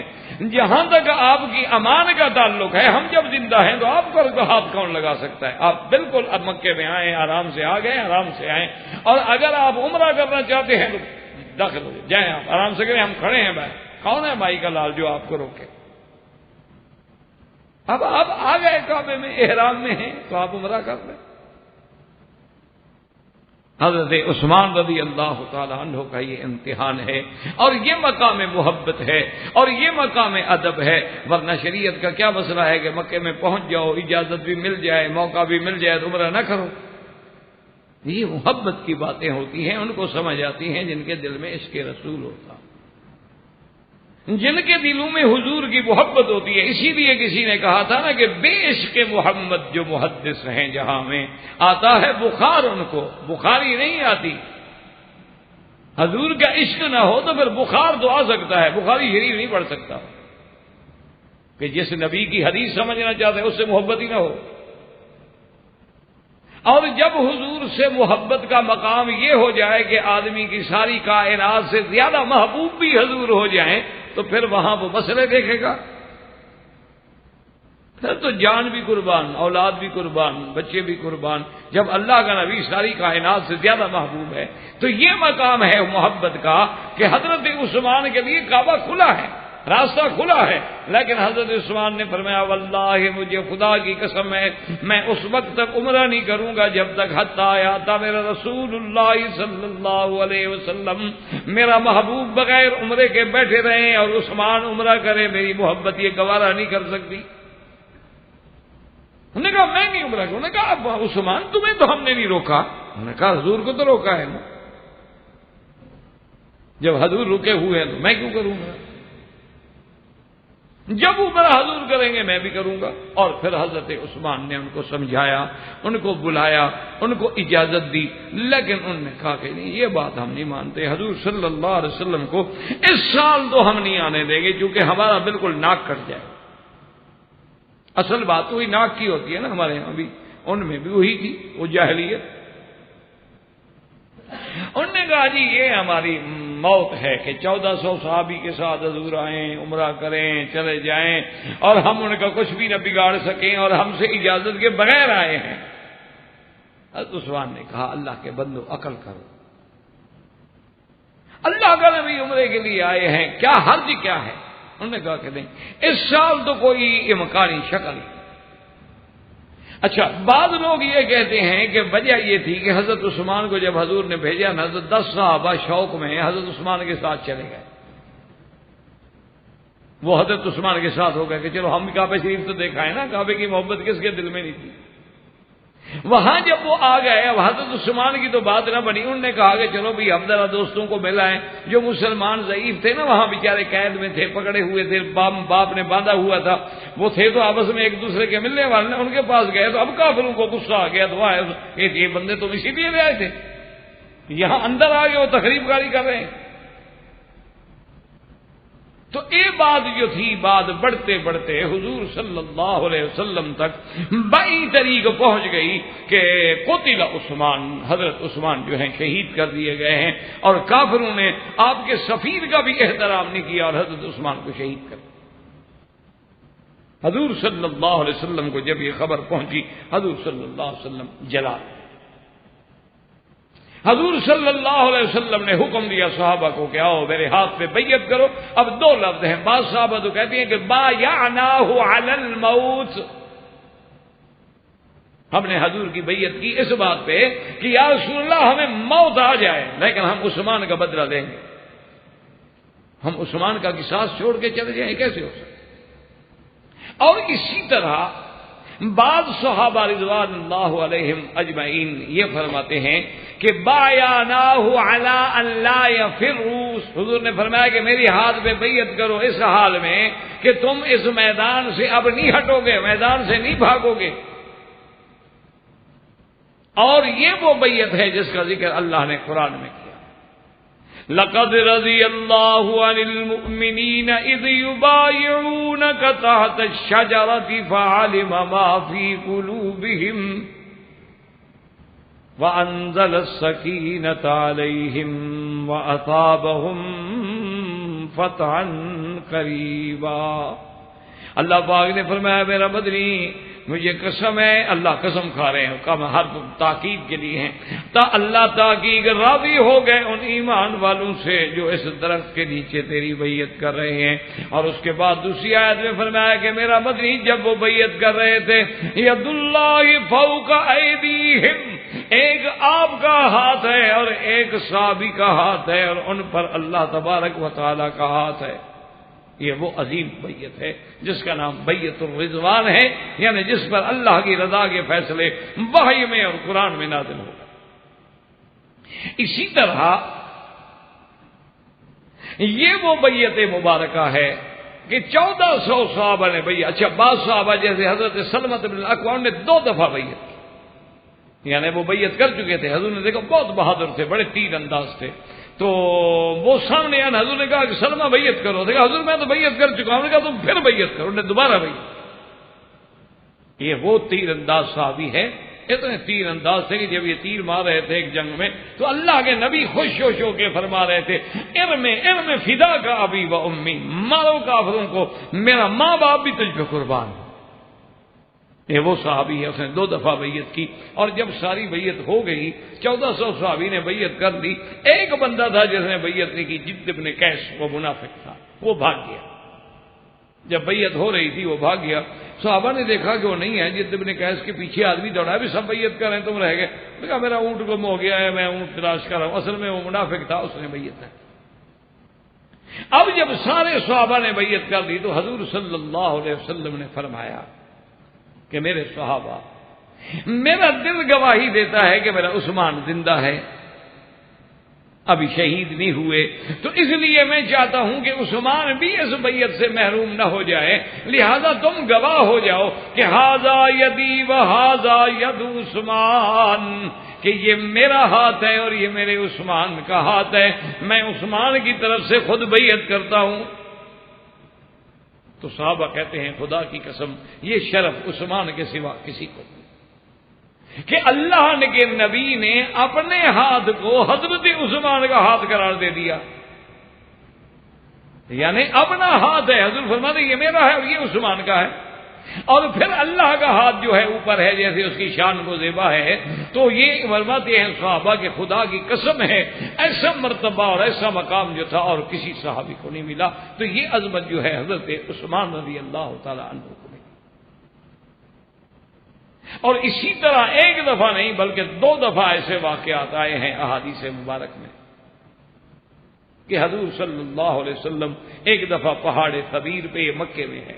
جہاں تک آپ کی امان کا تعلق ہے، ہم جب زندہ ہیں تو آپ کو ہاتھ کون لگا سکتا ہے؟ آپ بالکل اب مکے میں آئے، آرام سے آ گئے، آرام سے آئیں، اور اگر آپ عمرہ کرنا چاہتے ہیں تو داخل ہو جائیں، آپ آرام سے کریں، ہم کھڑے ہیں بھائی. کون ہے بھائی کا لال جو آپ کو روکے؟ اب آپ آ گئے کعبے میں، احرام میں ہیں تو آپ عمرہ کر لیں. حضرت عثمان رضی اللہ تعالی عنہ کا یہ امتحان ہے، اور یہ مقام محبت ہے، اور یہ مقام ادب ہے. ورنہ شریعت کا کیا مسئلہ ہے کہ مکے میں پہنچ جاؤ، اجازت بھی مل جائے، موقع بھی مل جائے تو عمرہ نہ کرو. یہ محبت کی باتیں ہوتی ہیں، ان کو سمجھ آتی ہیں جن کے دل میں عشق رسول ہوتا. جن کے دلوں میں حضور کی محبت ہوتی ہے. اسی لیے کسی نے کہا تھا نا کہ بے عشق محمد جو محدث ہیں جہاں میں آتا ہے بخار ان کو، بخاری نہیں آتی. حضور کا عشق نہ ہو تو پھر بخار تو آ سکتا ہے، بخاری شریف نہیں پڑھ سکتا. کہ جس نبی کی حدیث سمجھنا چاہتے ہیں اس سے محبت ہی نہ ہو. اور جب حضور سے محبت کا مقام یہ ہو جائے کہ آدمی کی ساری کائنات سے زیادہ محبوب بھی حضور ہو جائیں تو پھر وہاں وہ مسئلے دیکھے گا. پھر تو جان بھی قربان، اولاد بھی قربان، بچے بھی قربان. جب اللہ کا نبی ساری کائنات سے زیادہ محبوب ہے تو یہ مقام ہے محبت کا کہ حضرت عثمان کے لیے کعبہ کھلا ہے، راستہ کھلا ہے. لیکن حضرت عثمان نے فرمایا واللہ مجھے خدا کی قسم ہے میں اس وقت تک عمرہ نہیں کروں گا جب تک حتی آیا میرا رسول اللہ صلی اللہ علیہ وسلم، میرا محبوب بغیر عمرے کے بیٹھے رہیں اور عثمان عمرہ کرے. میری محبت یہ گوارا نہیں کر سکتی. انہوں نے کہا میں نہیں عمرہ کروں. انہوں نے کہا اب عثمان تمہیں تو ہم نے نہیں روکا. انہوں نے کہا حضور کو تو روکا ہے نا. جب حضور رکے ہوئے ہیں تو میں کیوں کروں گا؟ جب عمرہ حضور کریں گے میں بھی کروں گا. اور پھر حضرت عثمان نے ان کو سمجھایا، ان کو بلایا، ان کو اجازت دی. لیکن انہوں نے کہا کہ نہیں یہ بات ہم نہیں مانتے. حضور صلی اللہ علیہ وسلم کو اس سال تو ہم نہیں آنے دیں گے کیونکہ ہمارا بالکل ناک کٹ جائے. اصل بات وہی ناک کی ہوتی ہے نا، ہمارے یہاں بھی ان میں بھی وہی تھی وہ جاہلیت. انہوں نے کہا جی یہ ہماری موت ہے کہ 1400 صحابی کے ساتھ حضور آئیں، عمرہ کریں، چلے جائیں اور ہم ان کا کچھ بھی نہ بگاڑ سکیں اور ہم سے اجازت کے بغیر آئے ہیں. حضرت عثمان نے کہا اللہ کے بندو عقل کرو، اللہ کا نبی عمرے کے لیے آئے ہیں، کیا حرج کیا ہے؟ انہوں نے کہا کہ نہیں اس سال تو کوئی امکانی شکل نہیں. اچھا بعض لوگ یہ کہتے ہیں کہ وجہ یہ تھی کہ حضرت عثمان کو جب حضور نے بھیجا نا تو 10 صحابہ شوق میں حضرت عثمان کے ساتھ چلے گئے. وہ حضرت عثمان کے ساتھ ہو گئے کہ چلو ہم کعبہ شریف تو دیکھا ہے نا، کعبے کی محبت کس کے دل میں نہیں تھی. وہاں جب وہ آ گئے اب حضرت عثمان کی تو بات نہ بنی. انہوں نے کہا کہ چلو بھی ہم ذرا دوستوں کو ملائیں. جو مسلمان ضعیف تھے نا وہاں بیچارے قید میں تھے، پکڑے ہوئے تھے، باپ نے باندھا ہوا تھا، وہ تھے تو آپس میں ایک دوسرے کے ملنے والے ان کے پاس گئے تو اب کافروں کو غصہ آ گیا. تو یہ بندے تو اسی لیے لے آئے تھے، یہاں اندر آ گئے وہ تخریب کاری کر رہے ہیں. تو یہ بات جو تھی بات بڑھتے بڑھتے حضور صلی اللہ علیہ وسلم تک بئی طریق پہنچ گئی کہ قتل عثمان، حضرت عثمان جو ہیں شہید کر دیے گئے ہیں اور کافروں نے آپ کے سفیر کا بھی احترام نہیں کیا اور حضرت عثمان کو شہید کر دیا. حضور صلی اللہ علیہ وسلم کو جب یہ خبر پہنچی حضور صلی اللہ علیہ وسلم جلا. حضور صلی اللہ علیہ وسلم نے حکم دیا صحابہ کو کہ آؤ میرے ہاتھ پہ بیعت کرو. اب 2 لفظ ہیں، بعض صحابہ تو کہتی ہیں کہ بایعناہ علی الموت، ہم نے حضور کی بیعت کی اس بات پہ کہ یا رسول اللہ ہمیں موت آ جائے لیکن ہم عثمان کا بدلہ لیں گے، ہم عثمان کا قصاص چھوڑ کے چلے جائیں، کیسے ہو سکتا. اور اسی طرح بعض صحابہ رضوان اللہ علیہم اجمعین یہ فرماتے ہیں کہ بایعناہ علی ان لا یفروا، حضور نے فرمایا کہ میری ہاتھ پہ بیعت کرو اس حال میں کہ تم اس میدان سے اب نہیں ہٹو گے، میدان سے نہیں بھاگو گے. اور یہ وہ بیعت ہے جس کا ذکر اللہ نے قرآن میں کیا. لقد رضی اللہ عن المؤمنین اذ یبایعونک تحت الشجرۃ فعلم ما فی قلوبہم وانزل السکینۃ علیہم واصابہم فتحا قریبا. اللہ پاک نے فرمایا میرا مدنی مجھے قسم ہے، اللہ قسم کھا رہے ہیں، کم ہر تاکید کے لیے ہیں، تا اللہ تاکید راضی ہو گئے ان ایمان والوں سے جو اس درخت کے نیچے تیری بیعت کر رہے ہیں. اور اس کے بعد دوسری آیت میں فرمایا کہ میرا مدنی جب وہ بیعت کر رہے تھے ید اللہ فوق ایدیہم، ایک آپ کا ہاتھ ہے اور ایک صحابی کا ہاتھ ہے اور ان پر اللہ تبارک و تعالی کا ہاتھ ہے. یہ وہ عظیم بیعت ہے جس کا نام بیعت الرضوان ہے، یعنی جس پر اللہ کی رضا کے فیصلے وحی میں اور قرآن میں نازل ہو گئے. اسی طرح یہ وہ بیعت مبارکہ ہے کہ 1400 صحابہ نے بیعت، اچھا بعض صحابہ جیسے حضرت سلمۃ بن الاکوع نے 2 دفعہ بیعت کی، یعنی وہ بیعت کر چکے تھے، حضور نے دیکھا بہت بہادر تھے، بڑے تیر انداز تھے، تو وہ سامنے آنے حضور نے کہا کہ سلمہ بیعت کرو، دیکھا حضور میں تو بیعت کر چکا ہوں، نے کہا تم پھر بیعت کرو، انہوں نے دوبارہ بیعت۔ یہ وہ تیر انداز صحابی ہے، اتنے تیر انداز تھے کہ جب یہ تیر مار رہے تھے ایک جنگ میں تو اللہ کے نبی خوش ہو کے فرما رہے تھے ارم فدا کا ابی و امی، مارو کافروں کو، میرا ماں باپ بھی تجھ پہ قربان۔ یہ وہ صحابی ہے، اس نے 2 دفعہ بیعت کی، اور جب ساری بیعت ہو گئی 1400 صحابی نے بیعت کر لی، ایک بندہ تھا جس نے بیعت نہیں کی، جد بن قیس، وہ منافق تھا، وہ بھاگ گیا۔ جب بیعت ہو رہی تھی وہ بھاگ گیا، صحابہ نے دیکھا کہ وہ نہیں ہے، جد بن قیس کے پیچھے آدمی دوڑا، بھی سب بیعت کر رہے ہیں، تم رہ گئے، کہا میرا اونٹ گم ہو گیا ہے، میں اونٹ تلاش کر رہا ہوں، اصل میں وہ منافق تھا، اس نے بیعت ہے۔ اب جب سارے صحابہ نے بیعت کر دی تو حضور صلی اللہ علیہ وسلم نے فرمایا کہ میرے صحابہ، میرا دل گواہی دیتا ہے کہ میرا عثمان زندہ ہے، ابھی شہید نہیں ہوئے، تو اس لیے میں چاہتا ہوں کہ عثمان بھی اس بیعت سے محروم نہ ہو جائے، لہذا تم گواہ ہو جاؤ کہ ھذا یدی و ھذا ید عثمان، کہ یہ میرا ہاتھ ہے اور یہ میرے عثمان کا ہاتھ ہے، میں عثمان کی طرف سے خود بیعت کرتا ہوں۔ تو صحابہ کہتے ہیں خدا کی قسم یہ شرف عثمان کے سوا کسی کو نہیں، کہ اللہ کے نبی نے اپنے ہاتھ کو حضرت عثمان کا ہاتھ قرار دے دیا، یعنی اپنا ہاتھ ہے، حضور فرماتے ہیں یہ میرا ہے اور یہ عثمان کا ہے، اور پھر اللہ کا ہاتھ جو ہے اوپر ہے، جیسے اس کی شان کو زیبا ہے، تو یہ فرماتے ہیں صحابہ کہ خدا کی قسم ہے ایسا مرتبہ اور ایسا مقام جو تھا اور کسی صحابی کو نہیں ملا، تو یہ عظمت جو ہے حضرت عثمان رضی اللہ تعالی عنہ کو ملی۔ اور اسی طرح ایک دفعہ نہیں بلکہ 2 دفعہ ایسے واقعات آئے ہیں احادیث مبارک میں کہ حضور صلی اللہ علیہ وسلم ایک دفعہ پہاڑ خبیر پہ، مکے میں ہے،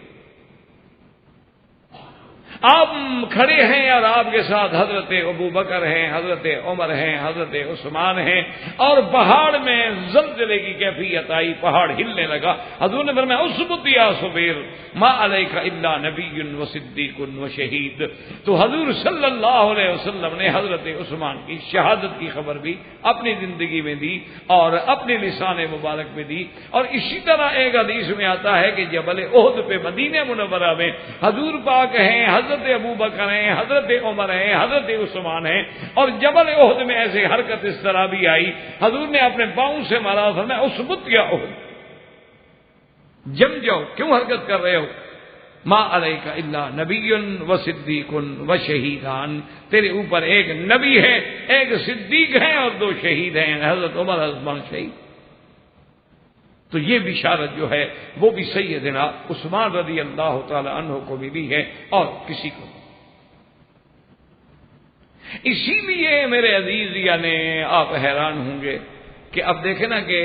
آپ کھڑے ہیں اور آپ کے ساتھ حضرت ابو بکر ہیں، حضرت عمر ہیں، حضرت عثمان ہیں، اور پہاڑ میں زلزلے کی کیفیت آئی، پہاڑ ہلنے لگا، حضور نے فرمایا اثبت یا صبیر ما علیک الا نبی و صدیق و شہید۔ تو حضور صلی اللہ علیہ وسلم نے حضرت عثمان کی شہادت کی خبر بھی اپنی زندگی میں دی اور اپنے لسان مبارک میں دی۔ اور اسی طرح ایک حدیث میں آتا ہے کہ جبل احد پہ مدینہ منورہ میں حضور پاک ہیں، حضرت ابو بکر ہیں، حضرت عمر ہیں، حضرت عثمان ہیں، اور جبل احد میں ایسے حرکت اس طرح بھی آئی، حضور نے اپنے پاؤں سے مارا، فرمایا اثبت یا احد، جم جاؤ، کیوں حرکت کر رہے ہو، ما علیک الا نبی و صدیق و شہیدان، تیرے اوپر ایک نبی ہے، ایک صدیق ہے اور 2 شہید ہیں، حضرت عمر عثمان شہید۔ تو یہ بشارت جو ہے وہ بھی سیدنا عثمان رضی اللہ تعالی عنہ کو ملی ہے اور کسی کو نہیں۔ اسی لیے میرے عزیز یعنی آپ حیران ہوں گے کہ اب دیکھیں نا کہ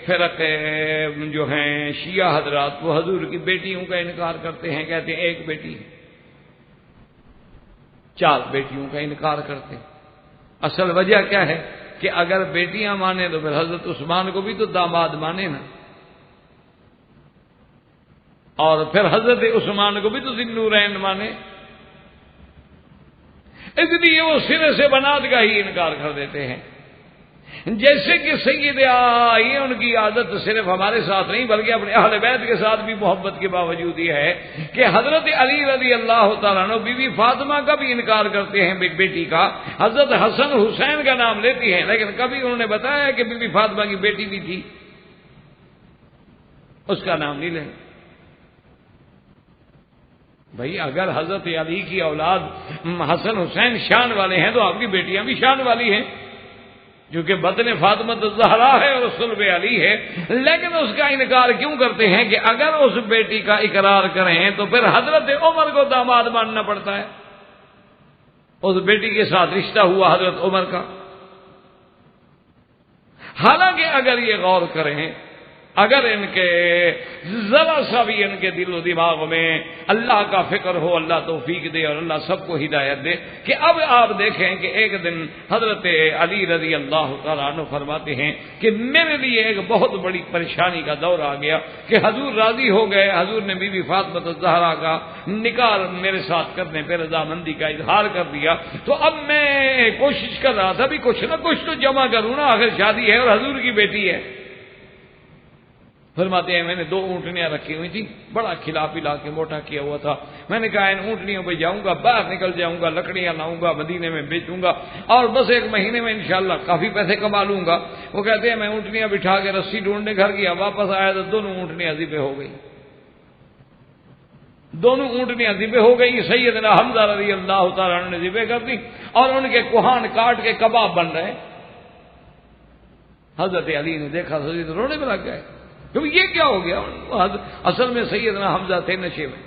فرق جو ہیں شیعہ حضرات وہ حضور کی بیٹیوں کا انکار کرتے ہیں، کہتے ہیں ایک بیٹی ہے، 4 بیٹیوں کا انکار کرتے ہیں۔ اصل وجہ کیا ہے کہ اگر بیٹیاں مانے تو پھر حضرت عثمان کو بھی تو داماد مانے نا، اور پھر حضرت عثمان کو بھی تو ذی النورین مانے، اس لیے وہ سرے سے بنات کا ہی انکار کر دیتے ہیں۔ جیسے کہ سید یہ ان کی عادت صرف ہمارے ساتھ نہیں بلکہ اپنے اہل بیت کے ساتھ بھی محبت کے باوجود یہ ہے کہ حضرت علی رضی اللہ تعالیٰ عنہ بی بی فاطمہ کا بھی انکار کرتے ہیں بیٹی کا، حضرت حسن حسین کا نام لیتی ہیں لیکن کبھی انہوں نے بتایا کہ بی بی فاطمہ کی بیٹی بھی تھی، اس کا نام نہیں لیں۔ بھائی اگر حضرت علی کی اولاد حسن حسین شان والے ہیں تو آپ کی بیٹیاں بھی شان والی ہیں، کیونکہ بطن فاطمہ الزہرا ہے اور صلب علی ہے، لیکن اس کا انکار کیوں کرتے ہیں کہ اگر اس بیٹی کا اقرار کریں تو پھر حضرت عمر کو داماد ماننا پڑتا ہے، اس بیٹی کے ساتھ رشتہ ہوا حضرت عمر کا۔ حالانکہ اگر یہ غور کریں اگر ان کے ذرا سا بھی ان کے دل و دماغ میں اللہ کا فکر ہو، اللہ توفیق دے اور اللہ سب کو ہدایت دے کہ اب آپ دیکھیں کہ ایک دن حضرت علی رضی اللہ تعالیٰ عنہ فرماتے ہیں کہ میرے لیے ایک بہت بڑی پریشانی کا دور آ گیا کہ حضور راضی ہو گئے، حضور نے بی بی فاطمہ الزہرا کا نکاح میرے ساتھ کرنے پہ رضامندی کا اظہار کر دیا، تو اب میں کوشش کر رہا تھا بھی کچھ نہ کچھ تو جمع کروں نا، آخر شادی ہے اور حضور کی بیٹی ہے۔ فرماتے ہیں میں نے 2 اونٹنیاں رکھی ہوئی تھی، بڑا کھلا پلا کے موٹا کیا ہوا تھا، میں نے کہا ان اونٹنیوں پہ جاؤں گا، باہر نکل جاؤں گا، لکڑیاں لاؤں گا، مدینے میں بیچوں گا اور بس 1 مہینے میں انشاءاللہ کافی پیسے کما لوں گا۔ وہ کہتے ہیں میں اونٹنیاں بٹھا کے رسی ڈھونڈنے گھر گیا، واپس آیا تو دونوں اونٹنیاں ذبح ہو گئی، دونوں اونٹنیاں ذبح ہو گئی۔ سیدنا حمزہ رضی اللہ تعالیٰ عنہ نے ذبح کر دی اور ان کے کوہان کاٹ کے کباب بن رہے۔ حضرت علی نے دیکھا سید رونے میں لگ گئے کہ یہ کیا ہو گیا؟ اصل میں سیدنا حمزہ تھے نشے میں،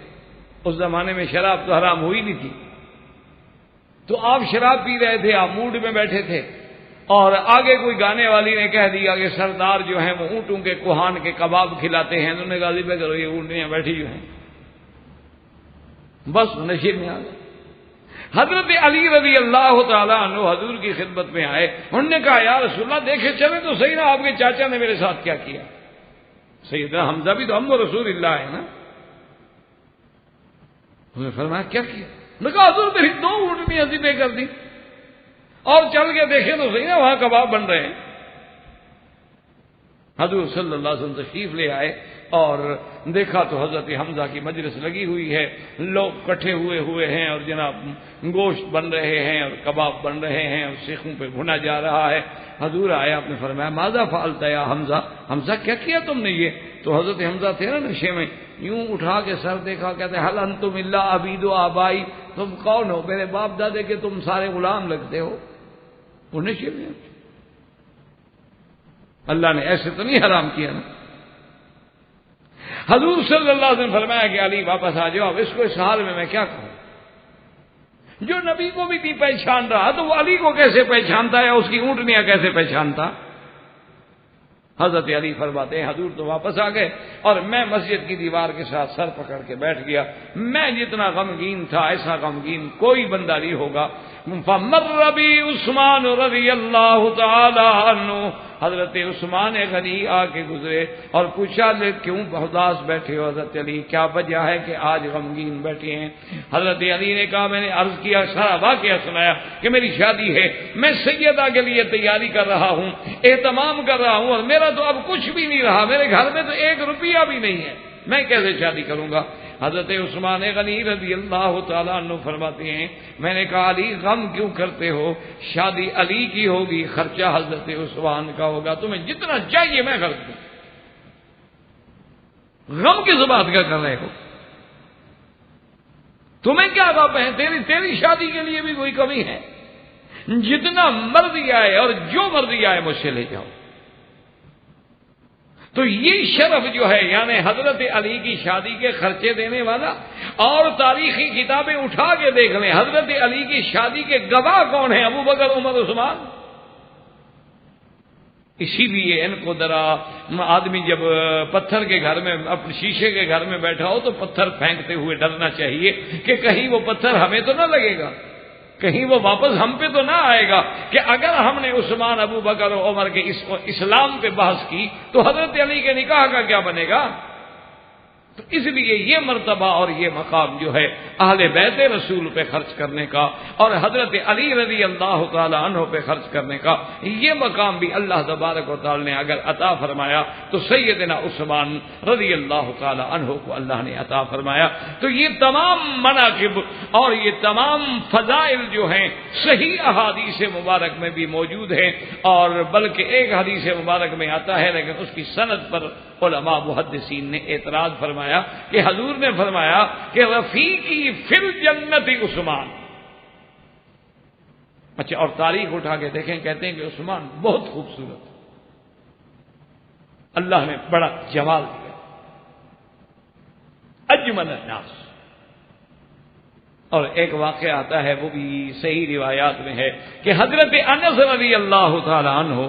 اس زمانے میں شراب تو حرام ہوئی نہیں تھی، تو آپ شراب پی رہے تھے، آپ موڈ میں بیٹھے تھے اور آگے کوئی گانے والی نے کہہ دیا کہ سردار جو ہیں وہ اونٹوں کے کوہان کے کباب کھلاتے ہیں، انہوں نے کہا ذبح کرو، یہ اونٹیاں بیٹھی جو ہیں، بس نشے میں آ گئے۔ حضرت علی رضی اللہ تعالیٰ عنہ حضور کی خدمت میں آئے، انہوں نے کہا یا رسول اللہ دیکھے چلے تو صحیح نا آپ کے چاچا نے میرے ساتھ کیا کیا؟ سیدنا حمزہ بھی تو ہم رسول اللہ ہے نا۔ انہوں نے فرمایا کیا کیا؟ میں کہا حضور میری 2 اونٹنیاں ذبح کر دی اور چل کے دیکھے تو صحیح نا وہاں کباب بن رہے ہیں۔ حضور صلی اللہ علیہ وسلم تشریف لے آئے اور دیکھا تو حضرت حمزہ کی مجلس لگی ہوئی ہے، لوگ کٹھے ہوئے ہیں اور جناب گوشت بن رہے ہیں اور کباب بن رہے ہیں اور سیخوں پہ بھنا جا رہا ہے۔ حضور آئے، آپ نے فرمایا ماذا فعلت یا حمزہ، حمزہ کیا کیا تم نے یہ؟ تو حضرت حمزہ تھے نا نشے میں، یوں اٹھا کے سر دیکھا، کہتے حل انتم الا عبید و آبائی، تم کون ہو؟ میرے باپ دادے کے تم سارے غلام لگتے ہو۔ وہ نشے میں اللہ نے ایسے تو نہیں حرام کیا نا۔ حضور صلی اللہ علیہ وسلم فرمایا کہ علی واپس آ جاؤ، اب اس کو اس حال میں کیا کہوں؟ جو نبی کو بھی نہیں پہچان رہا تو وہ علی کو کیسے پہچانتا ہے، اس کی اونٹنیاں کیسے پہچانتا؟ حضرت علی فرماتے ہیں حضور تو واپس آ گئے اور میں مسجد کی دیوار کے ساتھ سر پکڑ کے بیٹھ گیا۔ میں جتنا غمگین تھا ایسا غمگین کوئی بندہ نہیں ہوگا۔ فمر بی عثمان رضی اللہ تعالی عنہ، حضرت عثمان غنی آ کے گزرے اور پوچھا لے کیوں اداس بیٹھے ہو حضرت علی، کیا وجہ ہے کہ آج غمگین بیٹھے ہیں؟ حضرت علی نے کہا میں نے عرض کیا، سارا واقعہ سنایا کہ میری شادی ہے، میں سیدہ کے لیے تیاری کر رہا ہوں، اہتمام کر رہا ہوں اور میرا تو اب کچھ بھی نہیں رہا، میرے گھر میں تو 1 روپیہ بھی نہیں ہے، میں کیسے شادی کروں گا؟ حضرت عثمان غنی رضی اللہ تعالیٰ عنہ فرماتے ہیں میں نے کہا علی غم کیوں کرتے ہو؟ شادی علی کی ہوگی، خرچہ حضرت عثمان کا ہوگا، تمہیں جتنا چاہیے میں خرچ دوں، غم کس بات کا کر رہے ہو؟ تمہیں کیا غم ہے؟ تیری شادی کے لیے بھی کوئی کمی ہے؟ جتنا مرضی آئے اور جو مرضی آئے مجھ سے لے جاؤ۔ تو یہ شرف جو ہے یعنی حضرت علی کی شادی کے خرچے دینے والا، اور تاریخی کتابیں اٹھا کے دیکھ لیں حضرت علی کی شادی کے گواہ کون ہیں؟ ابو بکر، عمر، عثمان۔ اسی لیے ان کو ذرا آدمی جب پتھر کے گھر میں اپنے شیشے کے گھر میں بیٹھا ہو تو پتھر پھینکتے ہوئے ڈرنا چاہیے کہ کہیں وہ پتھر ہمیں تو نہ لگے گا، کہیں وہ واپس ہم پہ تو نہ آئے گا کہ اگر ہم نے عثمان، ابو بکر اور عمر کے اسلام پہ بحث کی تو حضرت علی کے نکاح کا کیا بنے گا؟ تو اس لیے یہ مرتبہ اور یہ مقام جو ہے اہل بیت رسول پہ خرچ کرنے کا اور حضرت علی رضی اللہ تعالی عنہ پہ خرچ کرنے کا، یہ مقام بھی اللہ تبارک و تعالی نے اگر عطا فرمایا تو سیدنا عثمان رضی اللہ تعالی عنہ کو اللہ نے عطا فرمایا۔ تو یہ تمام مناقب اور یہ تمام فضائل جو ہیں صحیح احادیث مبارک میں بھی موجود ہیں، اور بلکہ ایک حدیث مبارک میں آتا ہے لیکن اس کی سند پر علماء محدثین نے اعتراض فرمایا کہ حضور نے فرمایا کہ رفیقی فی الجنت عثمان۔ اچھا، اور تاریخ اٹھا کے دیکھیں، کہتے ہیں کہ عثمان بہت خوبصورت، اللہ نے بڑا جمال دیا، اجمل الناس۔ اور ایک واقعہ آتا ہے وہ بھی صحیح روایات میں ہے کہ حضرت انس رضی اللہ تعالی عنہ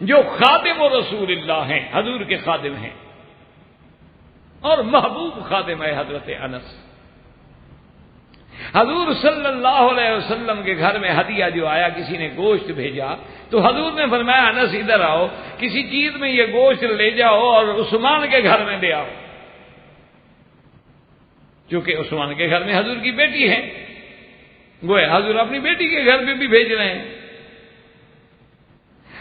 جو خادم و رسول اللہ ہیں، حضور کے خادم ہیں اور محبوب خادم ہے حضرت انس۔ حضور صلی اللہ علیہ وسلم کے گھر میں ہدیہ جو آیا، کسی نے گوشت بھیجا تو حضور نے فرمایا انس ادھر آؤ، کسی چیز میں یہ گوشت لے جاؤ اور عثمان کے گھر میں دے آؤ، چونکہ عثمان کے گھر میں حضور کی بیٹی ہے، گویا حضور اپنی بیٹی کے گھر میں بھی بھیج رہے ہیں۔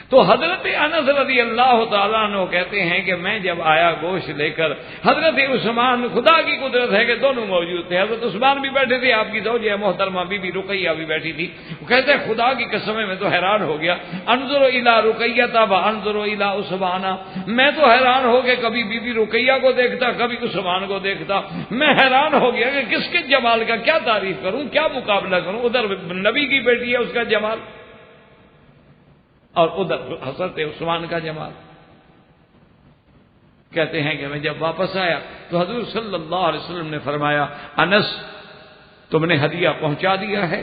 تو حضرت انس رضی اللہ تعالیٰ عنہ کہتے ہیں کہ میں جب آیا گوشت لے کر، حضرت عثمان، خدا کی قدرت ہے کہ دونوں موجود تھے، حضرت عثمان بھی بیٹھے تھے، آپ کی زوجہ محترمہ بی بی رقیہ بھی بیٹھی تھی۔ وہ کہتے ہیں خدا کی قسم میں تو حیران ہو گیا، انظر الی رقیہ وانظر الی عثمان، میں تو حیران ہو گیا، کبھی بی بی رقیہ کو دیکھتا، کبھی عثمان کو دیکھتا، میں حیران ہو گیا کہ کس کے جمال کا کیا تعریف کروں، کیا مقابلہ کروں، ادھر نبی کی بیٹی ہے اس کا جمال اور ادھر حضرت عثمان کا جمال۔ کہتے ہیں کہ میں جب واپس آیا تو حضور صلی اللہ علیہ وسلم نے فرمایا انس تم نے ہدیہ پہنچا دیا ہے؟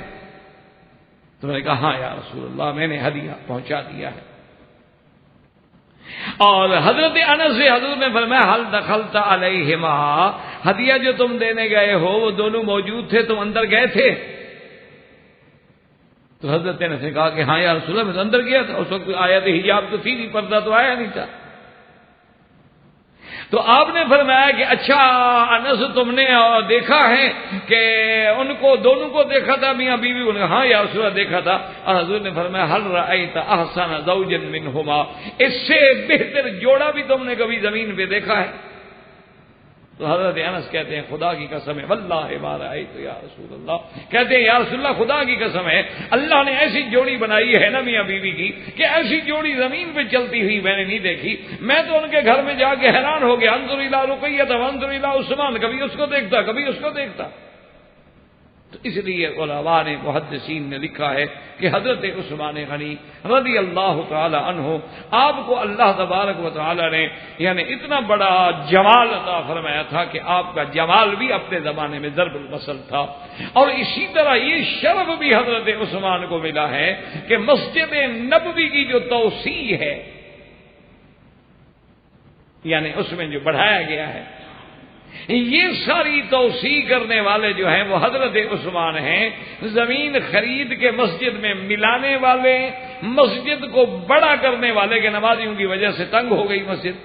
تو میں نے کہا ہاں یا رسول اللہ میں نے ہدیہ پہنچا دیا ہے۔ اور حضرت انس سے حضور نے فرمایا حل دخلت علیہما، ہدیہ جو تم دینے گئے ہو وہ دونوں موجود تھے، تم اندر گئے تھے؟ تو حضرت نے کہا کہ ہاں یا رسول اللہ میں تو اندر گیا تھا، اس وقت آیت حجاب تو تھی نہیں، پردہ تو آیا نہیں تھا۔ تو آپ نے فرمایا کہ اچھا انس تم نے دیکھا ہے کہ ان کو دونوں کو دیکھا تھا میاں بیوی؟ انہوں نے ہاں یا رسول اللہ دیکھا تھا۔ اور حضور نے فرمایا حل رأیت احسن زوجا منہما، اس سے بہتر جوڑا بھی تم نے کبھی زمین پہ دیکھا ہے؟ تو حضرت انس کہتے ہیں خدا کی قسم ہے واللہ ما رأیت یا رسول اللہ، کہتے ہیں یا رسول اللہ خدا کی قسم ہے اللہ نے ایسی جوڑی بنائی ہے نا میاں بیوی کی کہ ایسی جوڑی زمین پہ چلتی ہوئی میں نے نہیں دیکھی، میں تو ان کے گھر میں جا کے حیران ہو گیا، انظر الی رقیہ وانظر الی عثمان، کبھی اس کو دیکھتا کبھی اس کو دیکھتا۔ تو اس لیے علماء نے محدثین نے لکھا ہے کہ حضرت عثمان غنی رضی اللہ تعالی عنہ آپ کو اللہ تبارک و تعالی نے یعنی اتنا بڑا جمال عطا فرمایا تھا کہ آپ کا جمال بھی اپنے زمانے میں ضرب المثل تھا۔ اور اسی طرح یہ شرف بھی حضرت عثمان کو ملا ہے کہ مسجد نبوی کی جو توسیع ہے یعنی اس میں جو بڑھایا گیا ہے، یہ ساری توسیع کرنے والے جو ہیں وہ حضرت عثمان ہیں، زمین خرید کے مسجد میں ملانے والے، مسجد کو بڑا کرنے والے کہ نمازیوں کی وجہ سے تنگ ہو گئی مسجد،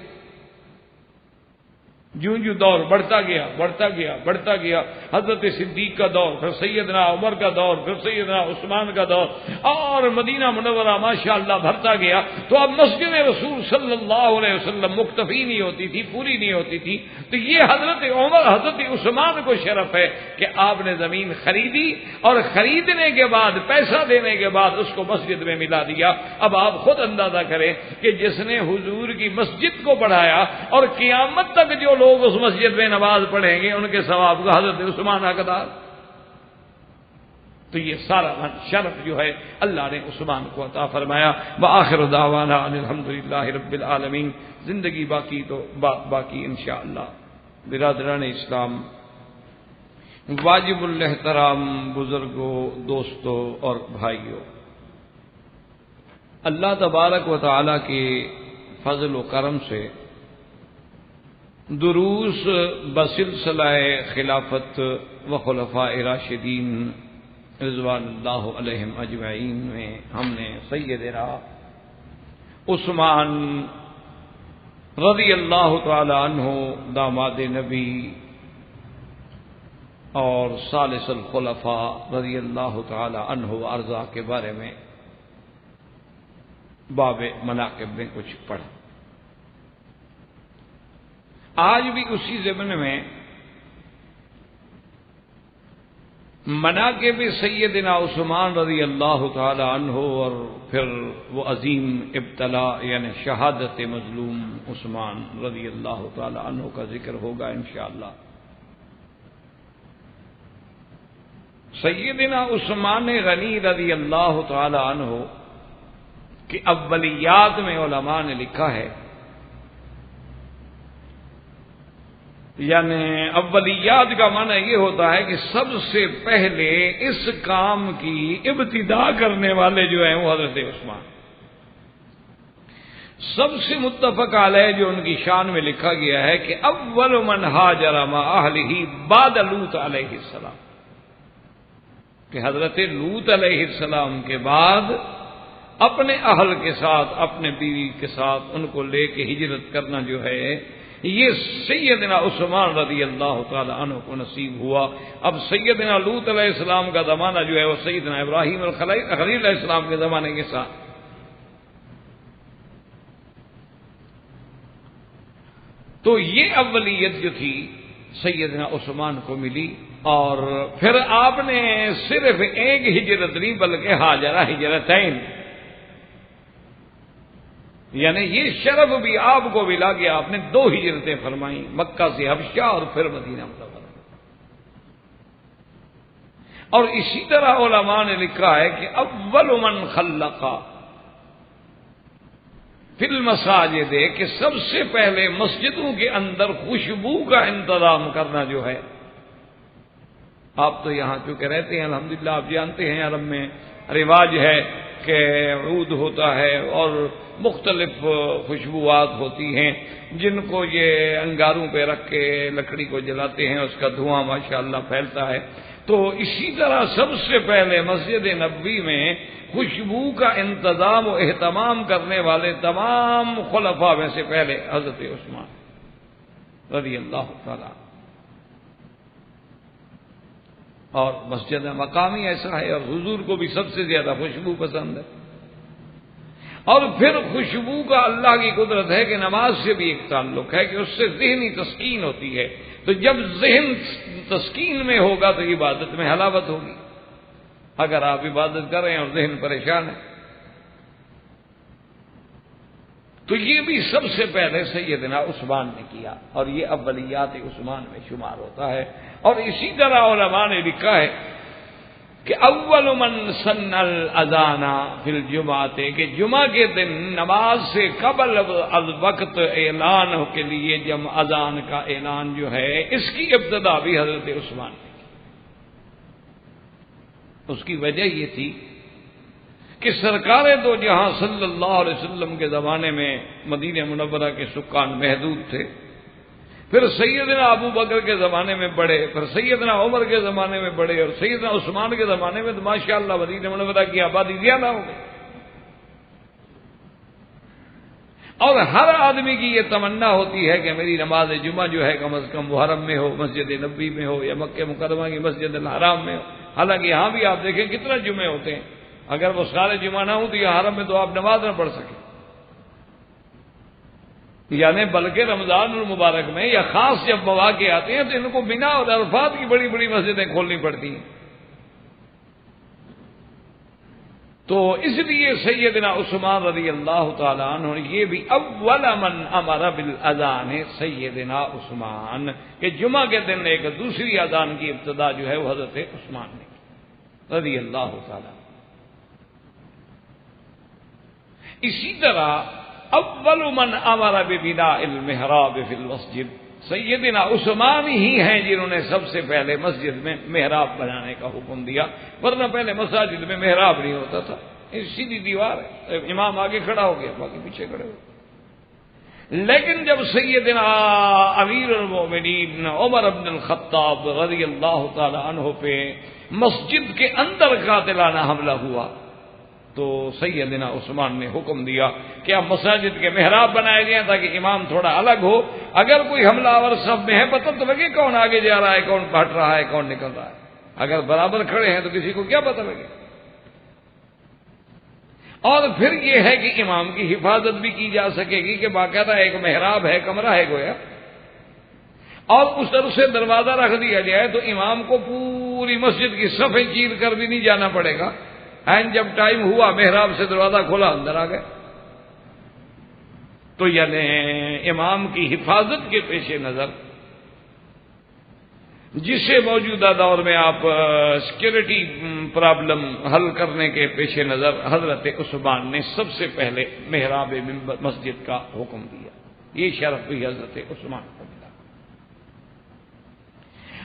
جوں جوں دور بڑھتا گیا، حضرت صدیق کا دور، پھر سیدنا عمر کا دور، پھر سیدنا عثمان کا دور، اور مدینہ منورہ ماشاءاللہ بھرتا گیا، تو اب مسجد رسول صلی اللہ علیہ وسلم مکتفی نہیں ہوتی تھی، پوری نہیں ہوتی تھی۔ تو یہ حضرت عمر، حضرت عثمان کو شرف ہے کہ آپ نے زمین خریدی اور خریدنے کے بعد پیسہ دینے کے بعد اس کو مسجد میں ملا دیا۔ اب آپ خود اندازہ کریں کہ جس نے حضور کی مسجد کو بڑھایا اور قیامت تک جو لوگ اس مسجد میں نماز پڑھیں گے ان کے ثواب کا حضرت عثمان حقدار۔ تو یہ سارا شرف جو ہے اللہ نے عثمان کو عطا فرمایا۔ وآخر دعوانا ان الحمدللہ رب العالمین۔ زندگی باقی تو بات باقی انشاءاللہ۔ برادران اسلام، واجب الاحترام بزرگوں، دوستوں اور بھائیوں، اللہ تبارک و تعالی کے فضل و کرم سے دروس بسلسلہ خلافت و خلفاء راشدین رضوان اللہ علیہم اجمعین میں ہم نے سیدنا عثمان رضی اللہ تعالی عنہ داماد نبی اور ثالث الخلفاء رضی اللہ تعالی عنہ ارضا کے بارے میں باب مناقب میں کچھ پڑھا۔ آج بھی اسی ضمن میں مناقب سیدنا عثمان رضی اللہ تعالی عنہ اور پھر وہ عظیم ابتلا یعنی شہادت مظلوم عثمان رضی اللہ تعالی عنہ کا ذکر ہوگا انشاءاللہ۔ سیدنا عثمان غنی رضی اللہ تعالی عنہ کی اولیات میں علماء نے لکھا ہے، یعنی اولیات کا معنی یہ ہوتا ہے کہ سب سے پہلے اس کام کی ابتدا کرنے والے جو ہیں وہ حضرت عثمان۔ سب سے متفق علیہ جو ان کی شان میں لکھا گیا ہے کہ اول من ہاجر مع اہلہ بعد لوط علیہ السلام، کہ حضرت لوط علیہ السلام کے بعد اپنے اہل کے ساتھ، اپنے بیوی کے ساتھ ان کو لے کے ہجرت کرنا جو ہے یہ سیدنا عثمان رضی اللہ تعالی عنہ کو نصیب ہوا۔ اب سیدنا لوط علیہ السلام کا زمانہ جو ہے وہ سیدنا ابراہیم خلیل علیہ السلام کے زمانے کے ساتھ، تو یہ اولیت جو تھی سیدنا عثمان کو ملی۔ اور پھر آپ نے صرف ایک ہجرت نہیں بلکہ ہاجرہ ہجرتین، یعنی یہ شرف بھی آپ کو ملا کہ آپ نے 2 ہجرتیں فرمائیں، مکہ سے حبشہ اور پھر مدینہ منورہ۔ اور اسی طرح علماء نے لکھا ہے کہ اول من خلق فی المساجد، کہ سب سے پہلے مسجدوں کے اندر خوشبو کا انتظام کرنا جو ہے، آپ تو یہاں چونکہ رہتے ہیں الحمدللہ، آپ جانتے ہیں عرب میں رواج ہے کہ عود ہوتا ہے اور مختلف خوشبوات ہوتی ہیں جن کو یہ انگاروں پہ رکھ کے لکڑی کو جلاتے ہیں، اس کا دھواں ماشاءاللہ پھیلتا ہے۔ تو اسی طرح سب سے پہلے مسجد نبوی میں خوشبو کا انتظام و اہتمام کرنے والے تمام خلفاء میں سے پہلے حضرت عثمان رضی اللہ تعالی۔ اور مسجد مقامی ایسا ہے، اور حضور کو بھی سب سے زیادہ خوشبو پسند ہے۔ اور پھر خوشبو کا اللہ کی قدرت ہے کہ نماز سے بھی ایک تعلق ہے کہ اس سے ذہنی تسکین ہوتی ہے، تو جب ذہن تسکین میں ہوگا تو عبادت میں حلاوت ہوگی۔ اگر آپ عبادت کر رہے ہیں اور ذہن پریشان ہے، تو یہ بھی سب سے پہلے سیدنا عثمان نے کیا، اور یہ اولیات عثمان میں شمار ہوتا ہے۔ اور اسی طرح علماء نے لکھا ہے کہ اول من سن الاذان فی الجمعۃ، کہ جمعہ کے دن نماز سے قبل الوقت اعلان کے لیے جب اذان کا اعلان جو ہے اس کی ابتدا بھی حضرت عثمان نے کی۔ اس کی وجہ یہ تھی کہ سرکار دو جہاں صلی اللہ علیہ وسلم کے زمانے میں مدینہ منورہ کے سکان محدود تھے، پھر سیدنا ابو بکر کے زمانے میں بڑھے، پھر سیدنا عمر کے زمانے میں بڑھے، اور سیدنا عثمان کے زمانے میں تو ماشاءاللہ مدینہ منورہ کی آبادی زیادہ ہو گئی۔ اور ہر آدمی کی یہ تمنا ہوتی ہے کہ میری نماز جمعہ جو ہے کم از کم محرم میں ہو، مسجد نبوی میں ہو، یا مکہ مکرمہ کی مسجد الحرام میں ہو۔ حالانکہ یہاں بھی آپ دیکھیں کتنا جمعے ہوتے ہیں، اگر وہ سارے جمعہ نہ ہوں تو یہ حرم میں تو آپ نماز نہ پڑھ سکیں، یعنی بلکہ رمضان المبارک میں یا خاص جب مواقع آتے ہیں تو ان کو بنا اور عرفات کی بڑی بڑی مسجدیں کھولنی پڑتی ہیں۔ تو اس لیے سیدنا عثمان رضی اللہ تعالیٰ عنہ یہ بھی اول من امر بالاذان سیدنا عثمان، کہ جمعہ کے دن ایک دوسری اذان کی ابتدا جو ہے وہ حضرت عثمان نے کی رضی اللہ تعالیٰ۔ اسی طرح اول من امر ببناء المحراب فی المسجد، سیدنا عثمان ہی ہیں جنہوں نے سب سے پہلے مسجد میں محراب بنانے کا حکم دیا، ورنہ پہلے مساجد میں محراب نہیں ہوتا تھا، سیدھی دیوار ہے، امام آگے کھڑا ہو گیا باقی پیچھے کھڑے ہو گئے۔ لیکن جب سیدنا امیر المومنین عمر بن الخطاب رضی اللہ تعالی عنہ پہ مسجد کے اندر قاتلانہ حملہ ہوا تو سیدنا عثمان نے حکم دیا کہ اب مساجد کے محراب بنائے گئے تاکہ امام تھوڑا الگ ہو، اگر کوئی حملہ آور سب میں ہے پتہ تو لگے کون آگے جا رہا ہے، کون ہٹ رہا ہے، کون نکل رہا ہے۔ اگر برابر کھڑے ہیں تو کسی کو کیا پتہ لگے۔ اور پھر یہ ہے کہ امام کی حفاظت بھی کی جا سکے گی کہ باقاعدہ ایک محراب ہے، کمرہ ہے گویا، اور اس طرف سے دروازہ رکھ دیا جائے تو امام کو پوری مسجد کی صفیں چیر کر بھی نہیں جانا پڑے گا، اینڈ جب ٹائم ہوا محراب سے دروازہ کھولا اندر آ گئے۔ تو یعنی امام کی حفاظت کے پیش نظر، جسے موجودہ دور میں آپ سیکورٹی پرابلم حل کرنے کے پیش نظر حضرت عثمان نے سب سے پہلے محراب مسجد کا حکم دیا، یہ شرف بھی حضرت عثمان کو ملا۔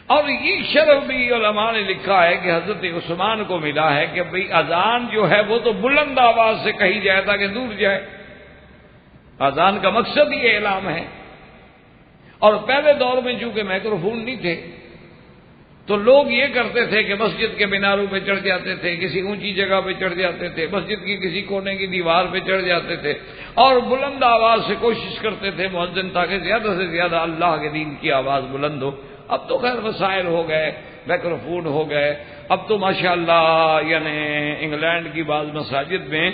اور یہ شرف بھی علماء نے لکھا ہے کہ حضرت عثمان کو ملا ہے کہ بھئی اذان جو ہے وہ تو بلند آواز سے کہی جائے تاکہ دور جائے، اذان کا مقصد یہ اعلام ہے. اور پہلے دور میں چونکہ مائکروفون نہیں تھے تو لوگ یہ کرتے تھے کہ مسجد کے میناروں پہ چڑھ جاتے تھے، کسی اونچی جگہ پہ چڑھ جاتے تھے، مسجد کی کسی کونے کی دیوار پہ چڑھ جاتے تھے اور بلند آواز سے کوشش کرتے تھے مؤذن تاکہ زیادہ سے زیادہ اللہ کے دین کی آواز بلند ہو. اب تو خیر وسائل ہو گئے، مائکروفون ہو گئے. اب تو ماشاءاللہ یعنی انگلینڈ کی بعض مساجد میں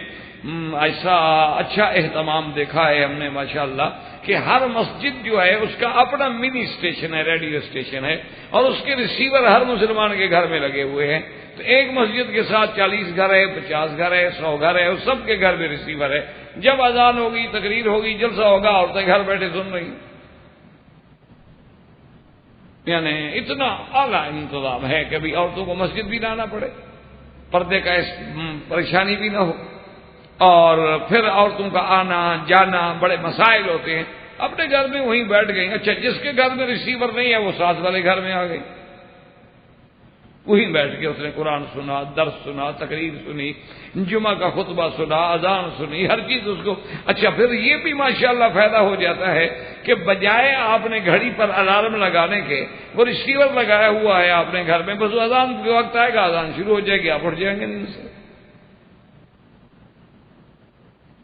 ایسا اچھا اہتمام دیکھا ہے ہم نے ماشاءاللہ کہ ہر مسجد جو ہے اس کا اپنا منی اسٹیشن ہے، ریڈیو اسٹیشن ہے، اور اس کے ریسیور ہر مسلمان کے گھر میں لگے ہوئے ہیں. تو ایک مسجد کے ساتھ 40 گھر ہے، 50 گھر ہے، 100 گھر ہے، اس سب کے گھر میں ریسیور ہے. جب اذان ہوگی، تقریر ہوگی، جلسہ ہوگا، عورتیں گھر بیٹھے سن رہی. یعنی اتنا اعلیٰ انتظام ہے کہ ابھی عورتوں کو مسجد بھی نہ آنا پڑے، پردے کا پریشانی بھی نہ ہو، اور پھر عورتوں کا آنا جانا بڑے مسائل ہوتے ہیں. اپنے گھر میں وہیں بیٹھ گئی. اچھا جس کے گھر میں ریسیور نہیں ہے وہ ساتھ والے گھر میں آ گئی، وہیں بیٹھ کے اس نے قرآن سنا، درس سنا، تقریر سنی، جمعہ کا خطبہ سنا، اذان سنی، ہر چیز اس کو. اچھا پھر یہ بھی ماشاءاللہ فائدہ ہو جاتا ہے کہ بجائے آپ نے گھڑی پر الارم لگانے کے وہ ریسیور لگایا ہوا ہے آپ نے گھر میں، بس اذان کے وقت آئے گا، اذان شروع ہو جائے گی، آپ اٹھ جائیں گے نیند سے.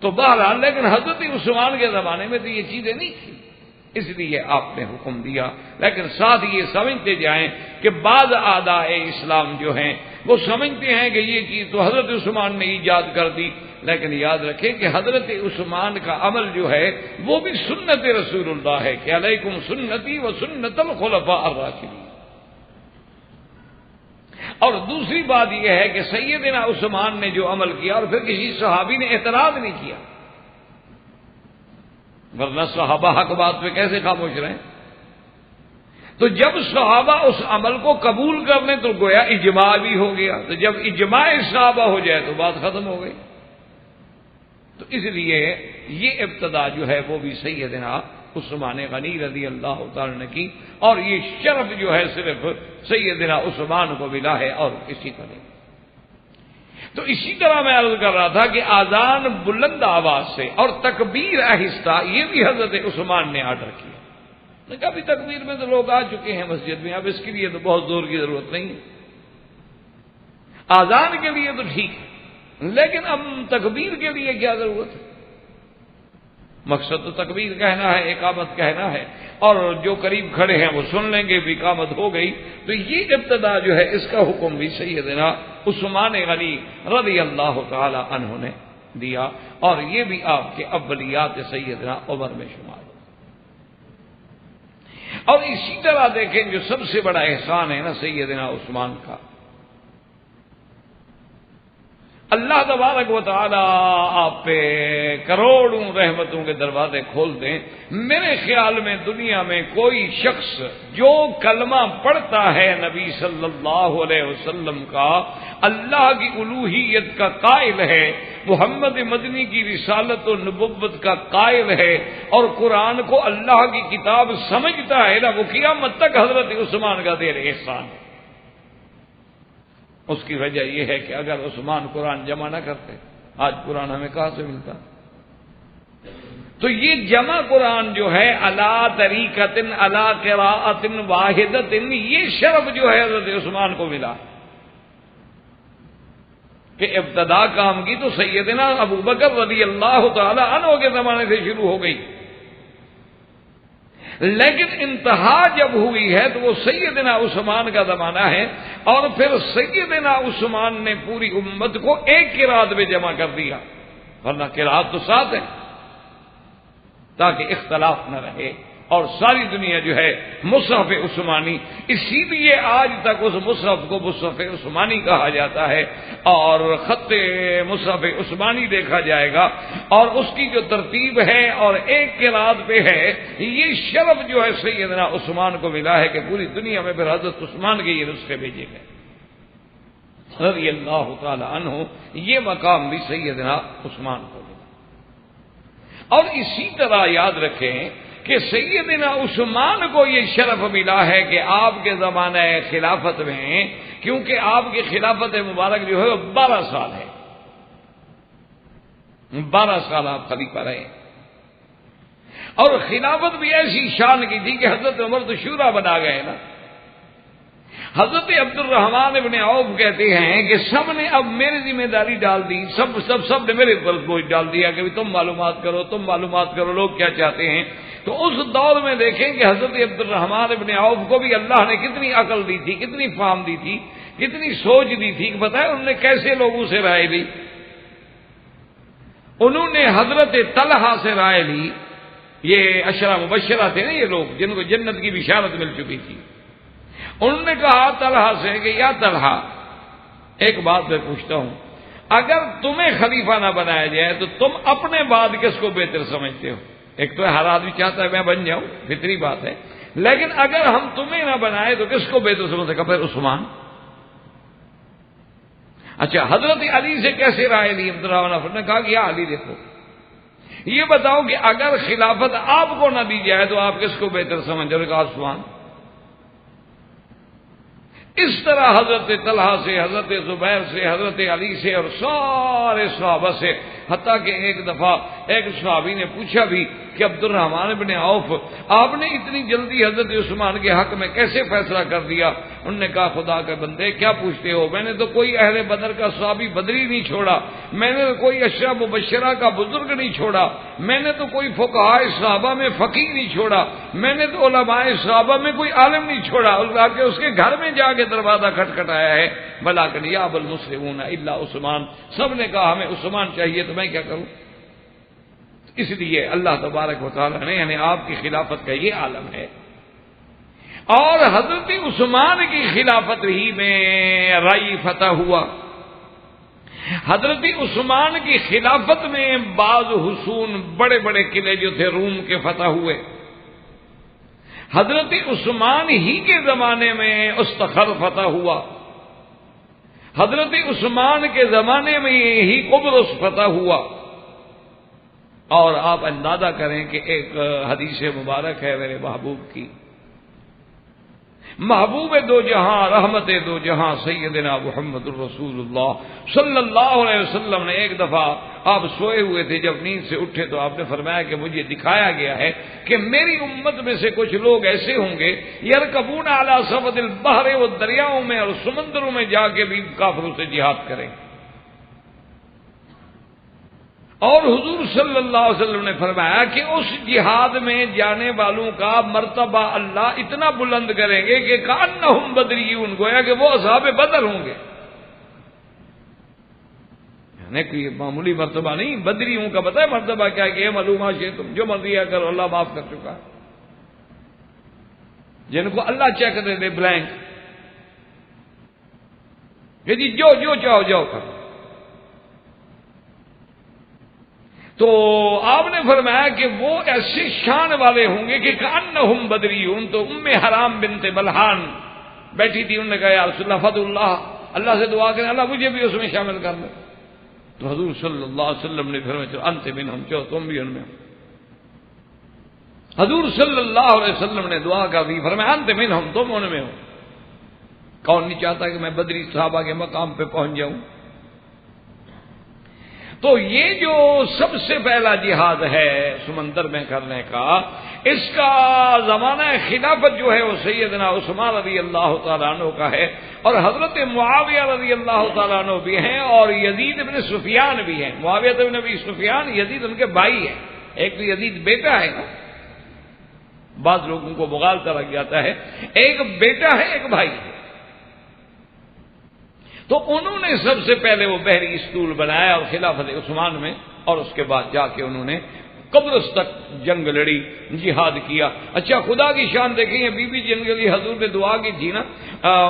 تو بہرحال لیکن حضرت عثمان کے زمانے میں تو یہ چیزیں نہیں تھیں، اس لیے آپ نے حکم دیا. لیکن ساتھ یہ سمجھتے جائیں کہ بعض اعداء اسلام جو ہیں وہ سمجھتے ہیں کہ یہ چیز تو حضرت عثمان نے ایجاد کر دی. لیکن یاد رکھیں کہ حضرت عثمان کا عمل جو ہے وہ بھی سنت رسول اللہ ہے کہ علیکم سنتی و سنت الخلفاء الراشدین. اور دوسری بات یہ ہے کہ سیدنا عثمان نے جو عمل کیا اور پھر کسی صحابی نے اعتراض نہیں کیا، ورنہ صحابہ حق بات پہ کیسے خاموش رہیں. تو جب صحابہ اس عمل کو قبول کر لیں تو گویا اجماع بھی ہو گیا. تو جب اجماع صحابہ ہو جائے تو بات ختم ہو گئی. تو اس لیے یہ ابتدا جو ہے وہ بھی سیدنا عثمان غنی رضی اللہ تعالی نے کی، اور یہ شرف جو ہے صرف سیدنا عثمان کو ملا ہے اور کسی کو نہیں. تو اسی طرح میں عرض کر رہا تھا کہ آذان بلند آواز سے اور تکبیر آہستہ یہ بھی حضرت عثمان نے آرڈر کیا. نے کہا بھی تکبیر میں تو لوگ آ چکے ہیں مسجد میں، اب اس کے لیے تو بہت زور کی ضرورت نہیں ہے. آذان کے لیے تو ٹھیک ہے، لیکن اب تکبیر کے لیے کیا ضرورت ہے؟ مقصد تو تکبیر کہنا ہے، اقامت کہنا ہے، اور جو قریب کھڑے ہیں وہ سن لیں گے بھی اقامت ہو گئی. تو یہ ابتدا جو ہے اس کا حکم بھی سیدنا عثمان غنی رضی اللہ تعالی عنہ نے دیا، اور یہ بھی آپ کے اولیات سیدنا عمر میں شمار. اور اسی طرح دیکھیں جو سب سے بڑا احسان ہے نا سیدنا عثمان کا، اللہ تبارک و تعالی آپ پہ کروڑوں رحمتوں کے دروازے کھول دیں. میرے خیال میں دنیا میں کوئی شخص جو کلمہ پڑھتا ہے نبی صلی اللہ علیہ وسلم کا، اللہ کی الوہیت کا قائل ہے، محمد مدنی کی رسالت و نبوت کا قائل ہے، اور قرآن کو اللہ کی کتاب سمجھتا ہے نا، وہ قیامت تک حضرت عثمان کا دیر احسان ہے. اس کی وجہ یہ ہے کہ اگر عثمان قرآن جمع نہ کرتے آج قرآن ہمیں کہاں سے ملتا. تو یہ جمع قرآن جو ہے علی طریقۃ علی قراءۃ واحدۃ، یہ شرف جو ہے حضرت عثمان کو ملا کہ ابتدا کام کی تو سیدنا ابو بکر رضی اللہ تعالی عنہ کے زمانے سے شروع ہو گئی، لیکن انتہا جب ہوئی ہے تو وہ سیدنا عثمان کا زمانہ ہے. اور پھر سیدنا عثمان نے پوری امت کو ایک قرات میں جمع کر دیا، ورنہ قرات تو ساتھ ہے تاکہ اختلاف نہ رہے، اور ساری دنیا جو ہے مصحف عثمانی، اسی لیے آج تک اس مصحف کو مصحف عثمانی کہا جاتا ہے. اور خط مصحف عثمانی دیکھا جائے گا اور اس کی جو ترتیب ہے اور ایک قرات پہ ہے، یہ شرف جو ہے سیدنا عثمان کو ملا ہے کہ پوری دنیا میں پھر حضرت عثمان کے یہ نسخے بھیجے گئے رضی اللہ تعالی عنہ. یہ مقام بھی سیدنا عثمان کو ملا. اور اسی طرح یاد رکھیں کہ سیدنا عثمان کو یہ شرف ملا ہے کہ آپ کے زمانہ خلافت میں، کیونکہ آپ کی خلافت مبارک جو ہے وہ 12 سال ہے، 12 سال آپ خلیفہ رہے. اور خلافت بھی ایسی شان کی تھی کہ حضرت عمر تو شورا بنا گئے نا. حضرت عبد الرحمن ابن عوف کہتے ہیں کہ سب نے اب میری ذمہ داری ڈال دی، سب نے میرے پر بوجھ ڈال دیا کہ تم معلومات کرو لوگ کیا چاہتے ہیں. تو اس دور میں دیکھیں کہ حضرت عبد الرحمن ابن عوف کو بھی اللہ نے کتنی عقل دی تھی، کتنی فہم دی تھی، کتنی سوچ دی تھی کہ پتہ ہے انہوں نے کیسے لوگوں سے رائے لی. انہوں نے حضرت طلحہ سے رائے لی. یہ عشرہ مبشرہ تھے نا، یہ لوگ جن کو جنت کی بشارت مل چکی تھی. انہوں نے کہا طلحہ سے کہ یا طلحہ، ایک بات میں پوچھتا ہوں، اگر تمہیں خلیفہ نہ بنایا جائے تو تم اپنے بعد کس کو بہتر سمجھتے ہو؟ ایک تو ہر آدمی چاہتا ہے میں بن جاؤں، فطری بات ہے، لیکن اگر ہم تمہیں نہ بنائے تو کس کو بہتر سمجھتے؟ کہ پھر عثمان. اچھا، حضرت علی سے کیسے رائے لی عبد الرحمن نے کہا کہ یا علی دیکھو، یہ بتاؤ کہ اگر خلافت آپ کو نہ دی جائے تو آپ کس کو بہتر سمجھتے ہو؟ کہا عثمان. اس طرح حضرت طلحہ سے، حضرت زبیر سے، حضرت علی سے اور سارے صحابہ سے، حتیٰ کہ ایک دفعہ ایک صحابی نے پوچھا بھی کہ عبد الرحمن بن عوف، آپ نے اتنی جلدی حضرت عثمان کے حق میں کیسے فیصلہ کر دیا؟ انہوں نے کہا خدا کے بندے کیا پوچھتے ہو، میں نے تو کوئی اہل بدر کا صحابی بدری نہیں چھوڑا، میں نے تو کوئی عشرہ مبشرہ کا بزرگ نہیں چھوڑا، میں نے تو کوئی فقہاء صحابہ میں فقیہ نہیں چھوڑا، میں نے تو علماء صحابہ میں کوئی عالم نہیں چھوڑا، اور کہ اس کے گھر میں جا کے دروازہ کھٹکھٹایا ہے. بلاکن یاب المسلمون الا عثمان، سب نے کہا ہمیں عثمان چاہیے، تو میں کیا کروں؟ اس لیے اللہ تبارک و تعالیٰ نے، یعنی آپ کی خلافت کا یہ عالم ہے. اور حضرت عثمان کی خلافت ہی میں رائی فتح ہوا. حضرت عثمان کی خلافت میں بعض حصون، بڑے بڑے قلعے جو تھے روم کے فتح ہوئے. حضرت عثمان ہی کے زمانے میں استخر فتح ہوا. حضرت عثمان کے زمانے میں ہی قبرص فتح ہوا. اور آپ اندازہ کریں کہ ایک حدیث مبارک ہے میرے محبوب کی، محبوب دو جہاں، رحمت دو جہاں، سیدنا محمد الرسول اللہ صلی اللہ علیہ وسلم نے ایک دفعہ، آپ سوئے ہوئے تھے، جب نیند سے اٹھے تو آپ نے فرمایا کہ مجھے دکھایا گیا ہے کہ میری امت میں سے کچھ لوگ ایسے ہوں گے یرکبون علی سفد البحر، وہ دریاؤں میں اور سمندروں میں جا کے بھی کافروں سے جہاد کریں. اور حضور صلی اللہ علیہ وسلم نے فرمایا کہ اس جہاد میں جانے والوں کا مرتبہ اللہ اتنا بلند کریں گے کہ کأنہم بدریون، گویا کہ وہ اصحاب بدر ہوں گے. یعنی کوئی معمولی مرتبہ نہیں، بدریوں کا پتہ ہے مرتبہ کیا کہ معلومات سے تم جو مرضی کرو اللہ معاف کر چکا ہے. جن کو اللہ چیک دے دے بلینک کہ جی جو چاہو جاؤ کرو. تو آپ نے فرمایا کہ وہ ایسے شان والے ہوں گے کہ کأنہم بدریون. تو ام حرام بنت ملحان بیٹھی تھی، انہوں نے کہا یا رسول اللہ فضل اللہ سے دعا کریں اللہ مجھے بھی اس میں شامل کر لے. تو حضور صلی اللہ علیہ وسلم نے فرمایا انت منہم، چلو تم بھی ان میں ہو. حضور صلی اللہ علیہ وسلم نے دعا کر دی، فرمایا انت منہم، تم ان میں ہو. کون نہیں چاہتا کہ میں بدری صحابہ کے مقام پہ پہنچ جاؤں؟ تو یہ جو سب سے پہلا جہاد ہے سمندر میں کرنے کا، اس کا زمانہ خلافت جو ہے وہ سیدنا عثمان رضی اللہ تعالیٰ عنہ کا ہے، اور حضرت معاویہ رضی اللہ تعالیٰ عنہ بھی ہیں، اور یزید بن سفیان بھی ہیں. معاویہ بن ابی سفیان، یزید ان کے بھائی ہیں. ایک تو یزید بیٹا ہے نا، بعض لوگوں کو مغالطہ لگ جاتا ہے، ایک بیٹا ہے ایک بھائی ہے. تو انہوں نے سب سے پہلے وہ بحری اسطول بنایا اور خلافت عثمان میں، اور اس کے بعد جا کے انہوں نے قبرص تک جنگ لڑی، جہاد کیا. اچھا خدا کی شان دیکھیں، یہ بی بی جن کے لیے حضور نے دعا کی تھی نا،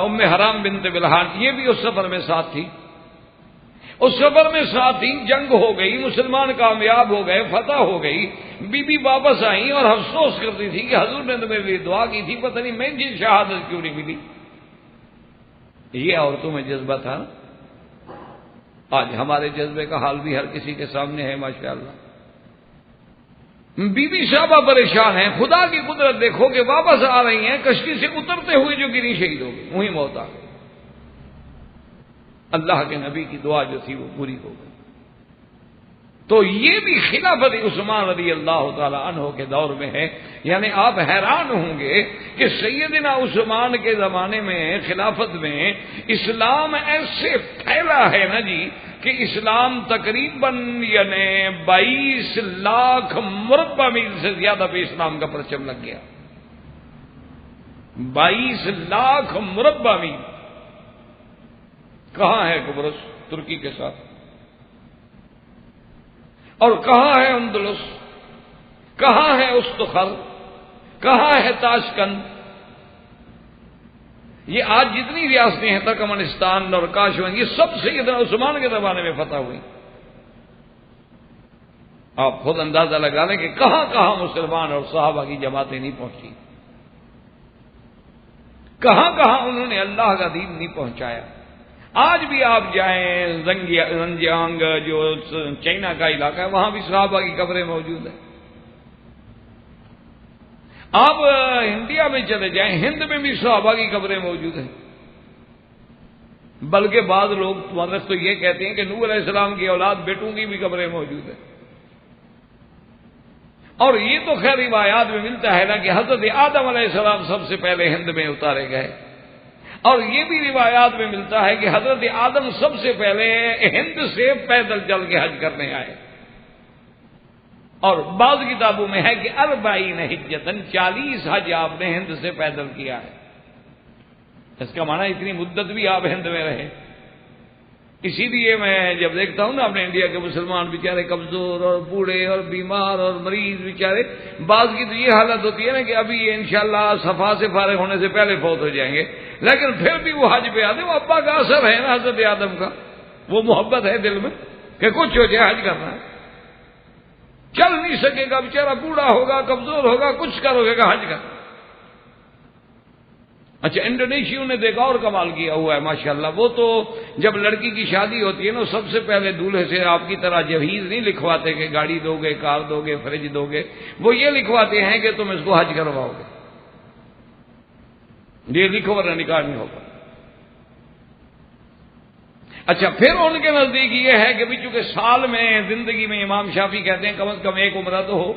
ام حرام بنت ملحان، یہ بھی اس سفر میں ساتھ تھی. اس سفر میں ساتھ ہی جنگ ہو گئی، مسلمان کامیاب ہو گئے، فتح ہو گئی. بی بی واپس آئیں اور افسوس کرتی تھی کہ حضور نے تو میرے لیے دعا کی تھی، پتہ نہیں مجھے شہادت کیوں نہیں ملی. یہ عورتوں میں جذبہ تھا. آج ہمارے جذبے کا حال بھی ہر کسی کے سامنے ہے ماشاءاللہ. بی بی صاحبہ پریشان ہیں، خدا کی قدرت دیکھو کہ واپس آ رہی ہیں، کشتی سے اترتے ہوئے جو گری شہید ہو گئی، وہیں موت آ گئی. اللہ کے نبی کی دعا جو تھی وہ پوری ہو گئی. تو یہ بھی خلافت عثمان رضی اللہ تعالی عنہ کے دور میں ہے. یعنی آپ حیران ہوں گے کہ سیدنا عثمان کے زمانے میں خلافت میں اسلام ایسے پھیلا ہے نا جی کہ اسلام تقریباً یعنی 22 لاکھ مربع میل سے زیادہ پہ اسلام کا پرچم لگ گیا. 22 لاکھ مربع میل. کہاں ہے قبرص ترکی کے ساتھ، اور کہاں ہے اندلس، کہاں ہے استخر، کہاں ہے تاشکند. یہ آج جتنی ریاستیں ہیں ترکمانستان اور کاشوان، یہ سب سیدنا عثمان کے زمانے میں فتح ہوئی. آپ خود اندازہ لگا لیں کہ کہاں کہاں مسلمان اور صحابہ کی جماعتیں نہیں پہنچی، کہاں کہاں انہوں نے اللہ کا دین نہیں پہنچایا. آج بھی آپ جائیں زنجیانگ جو چائنا کا علاقہ ہے، وہاں بھی صحابہ کی قبریں موجود ہیں. آپ انڈیا میں چلے جائیں، ہند میں بھی صحابہ کی قبریں موجود ہیں. بلکہ بعض لوگ مورخ تو یہ کہتے ہیں کہ نوح علیہ السلام کی اولاد بیٹوں کی بھی قبریں موجود ہیں. اور یہ تو خیر روایات میں ملتا ہے نا کہ حضرت آدم علیہ السلام سب سے پہلے ہند میں اتارے گئے، اور یہ بھی روایات میں ملتا ہے کہ حضرت آدم سب سے پہلے ہند سے پیدل چل کے حج کرنے آئے. اور بعض کتابوں میں ہے کہ 40 حجتن 40 حج آپ نے ہند سے پیدل کیا ہے. اس کا معنی اتنی مدت بھی آپ ہند میں رہے. اسی لیے میں جب دیکھتا ہوں نا اپنے انڈیا کے مسلمان بیچارے کمزور اور بوڑھے اور بیمار اور مریض بیچارے، بعض کی تو یہ حالت ہوتی ہے نا کہ ابھی انشاءاللہ صفا سے فارغ ہونے سے پہلے فوت ہو جائیں گے، لیکن پھر بھی وہ حج پہ آتے. وہ ابا کا اثر ہے نا حضرت آدم کا، وہ محبت ہے دل میں کہ کچھ ہو جائے حج کرنا ہے. چل نہیں سکے گا بیچارہ، بوڑھا ہوگا، کمزور ہوگا، کچھ کرو گا حج کرنا. اچھا انڈونیشیوں نے دیکھا اور کمال کیا ہوا ہے ماشاءاللہ. وہ تو جب لڑکی کی شادی ہوتی ہے نا، سب سے پہلے دولہے سے آپ کی طرح جہیز نہیں لکھواتے کہ گاڑی دو گے، کار دو گے، فریج دو گے. وہ یہ لکھواتے ہیں کہ تم اس کو حج کرواؤ گے. یہ لکھو ورنہ نکاح نہیں ہوگا. اچھا پھر ان کے نزدیک یہ ہے کہ بھی چونکہ سال میں زندگی میں امام شافعی کہتے ہیں کم از کم ایک عمرہ تو ہو،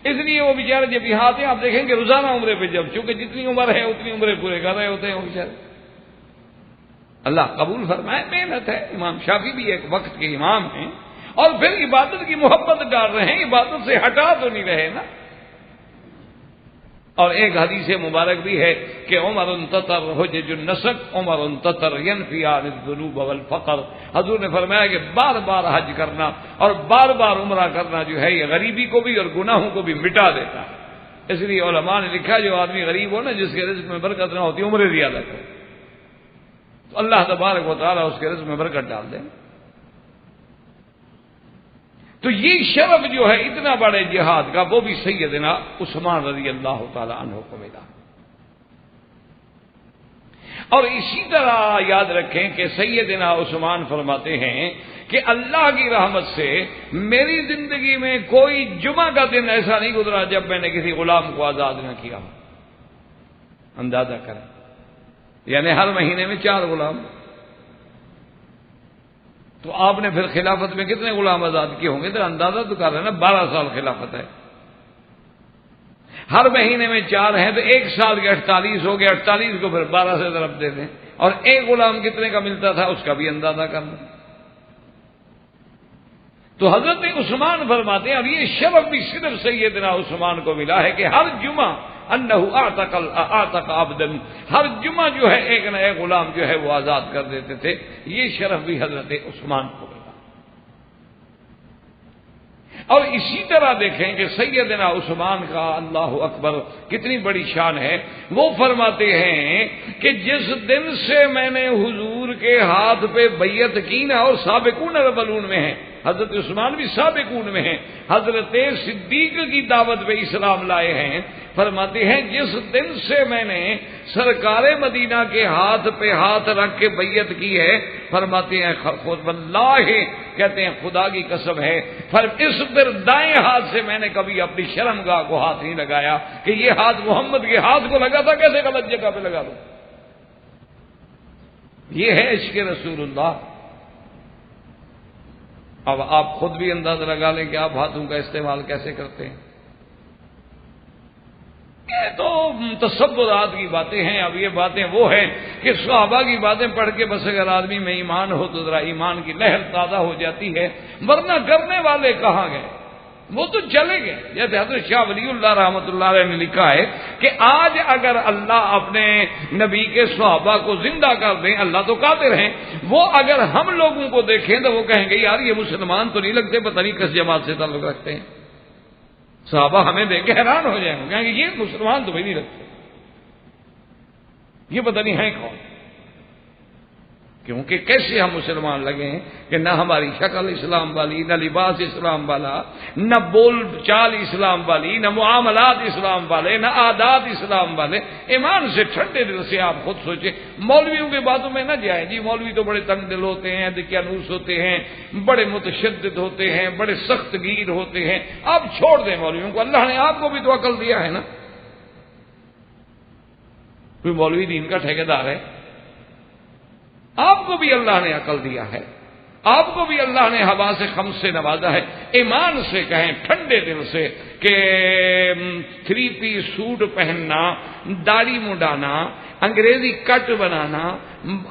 اس لیے وہ بیچارے جب یہاں آتے ہیں آپ دیکھیں کہ روزانہ عمرے پہ جب چونکہ جتنی عمر ہے اتنی عمرے پورے کر رہے ہوتے ہیں وہ بیچارے. اللہ قبول فرمائے. محنت ہے. امام شافعی بھی ایک وقت کے امام ہیں، اور پھر عبادت کی محبت ڈال رہے ہیں، عبادت سے ہٹا تو نہیں رہے نا. اور ایک حدیث مبارک بھی ہے کہ عمر تطر حجج النسک، عمر تطر ینفی عن الذنوب والفقر. حضور نے فرمایا کہ بار بار حج کرنا اور بار بار عمرہ کرنا جو ہے یہ غریبی کو بھی اور گناہوں کو بھی مٹا دیتا ہے. اس لیے علماء نے لکھا جو آدمی غریب ہو نا، جس کے رزق میں برکت نہ ہوتی، عمرے زیادہ کرے تو اللہ تبارک و تعالیٰ اس کے رزق میں برکت ڈال دے. تو یہ شرف جو ہے اتنا بڑے جہاد کا، وہ بھی سیدنا عثمان رضی اللہ تعالی عنہ کو ملا. اور اسی طرح یاد رکھیں کہ سیدنا عثمان فرماتے ہیں کہ اللہ کی رحمت سے میری زندگی میں کوئی جمعہ کا دن ایسا نہیں گزرا جب میں نے کسی غلام کو آزاد نہ کیا. اندازہ کریں، یعنی ہر مہینے میں 4 غلام. تو آپ نے پھر خلافت میں کتنے غلام آزاد کیے ہوں گے؟ تو اندازہ تو کر رہے ہیں نا، 12 سال خلافت ہے. ہر مہینے میں 4 ہیں تو ایک سال کے 48 ہو گئے. 48 کو پھر 12 سے ضرب دے دیں، اور ایک غلام کتنے کا ملتا تھا اس کا بھی اندازہ کر لیں. تو حضرت عثمان فرماتے ہیں اب یہ شرف بھی صرف سیدنا عثمان کو ملا ہے کہ ہر جمعہ انہ اعتق عبدا، ہر جمعہ جو ہے ایک نہ ایک غلام جو ہے وہ آزاد کر دیتے تھے. یہ شرف بھی حضرت عثمان کو ملا. اور اسی طرح دیکھیں کہ سیدنا عثمان کا اللہ اکبر کتنی بڑی شان ہے. وہ فرماتے ہیں کہ جس دن سے میں نے حضور کے ہاتھ پہ بیعت کی نا، اور سابقون الاولون میں ہیں، حضرت عثمان بھی سابقون میں ہیں، حضرت صدیق کی دعوت پہ اسلام لائے ہیں. فرماتے ہیں جس دن سے میں نے سرکار مدینہ کے ہاتھ پہ ہاتھ رکھ کے بیعت کی ہے، فرماتے ہیں خود واللہ، کہتے ہیں خدا کی قسم ہے، اس پر دائیں ہاتھ سے میں نے کبھی اپنی شرمگاہ کو ہاتھ نہیں لگایا کہ یہ ہاتھ محمد کے ہاتھ کو لگا تھا، کیسے غلط جگہ پہ لگا دوں. یہ ہے عشق رسول اللہ. اب آپ خود بھی اندازہ لگا لیں کہ آپ ہاتھوں کا استعمال کیسے کرتے ہیں. یہ تو تصورات کی باتیں ہیں. اب یہ باتیں وہ ہیں کہ صحابہ کی باتیں پڑھ کے بس اگر آدمی میں ایمان ہو تو ذرا ایمان کی لہر تازہ ہو جاتی ہے، ورنہ کرنے والے کہاں گئے؟ وہ تو چلے گئے. جیسے حضرت شاہ ولی اللہ رحمۃ اللہ علیہ نے لکھا ہے کہ آج اگر اللہ اپنے نبی کے صحابہ کو زندہ کر دیں، اللہ تو قادر ہیں، وہ اگر ہم لوگوں کو دیکھیں تو وہ کہیں گے یار یہ مسلمان تو نہیں لگتے، پتہ نہیں کس جماعت سے تعلق رکھتے ہیں. صحابہ ہمیں دیکھ کے حیران ہو جائیں گے، کہیں گے یہ مسلمان تو بھی نہیں لگتے، یہ پتہ نہیں ہے کون. کیونکہ کیسے ہم مسلمان لگے ہیں کہ نہ ہماری شکل اسلام والی، نہ لباس اسلام والا، نہ بول چال اسلام والی، نہ معاملات اسلام والے، نہ عادات اسلام والے. ایمان سے ٹھنڈے دل سے آپ خود سوچیں. مولویوں کی باتوں میں نہ جائیں. جی مولوی تو بڑے تنگ دل ہوتے ہیں، دقیانوس ہوتے ہیں، بڑے متشدد ہوتے ہیں، بڑے سخت گیر ہوتے ہیں. آپ چھوڑ دیں مولویوں کو، اللہ نے آپ کو بھی تو عقل دیا ہے نا. کوئی مولوی دین کا ٹھیکیدار ہے؟ آپ کو بھی اللہ نے عقل دیا ہے، آپ کو بھی اللہ نے ہوا سے خمس سے نوازا ہے. ایمان سے کہیں ٹھنڈے دل سے کہ 3 پیس سوٹ پہننا، داڑھی مڈانا، انگریزی کٹ بنانا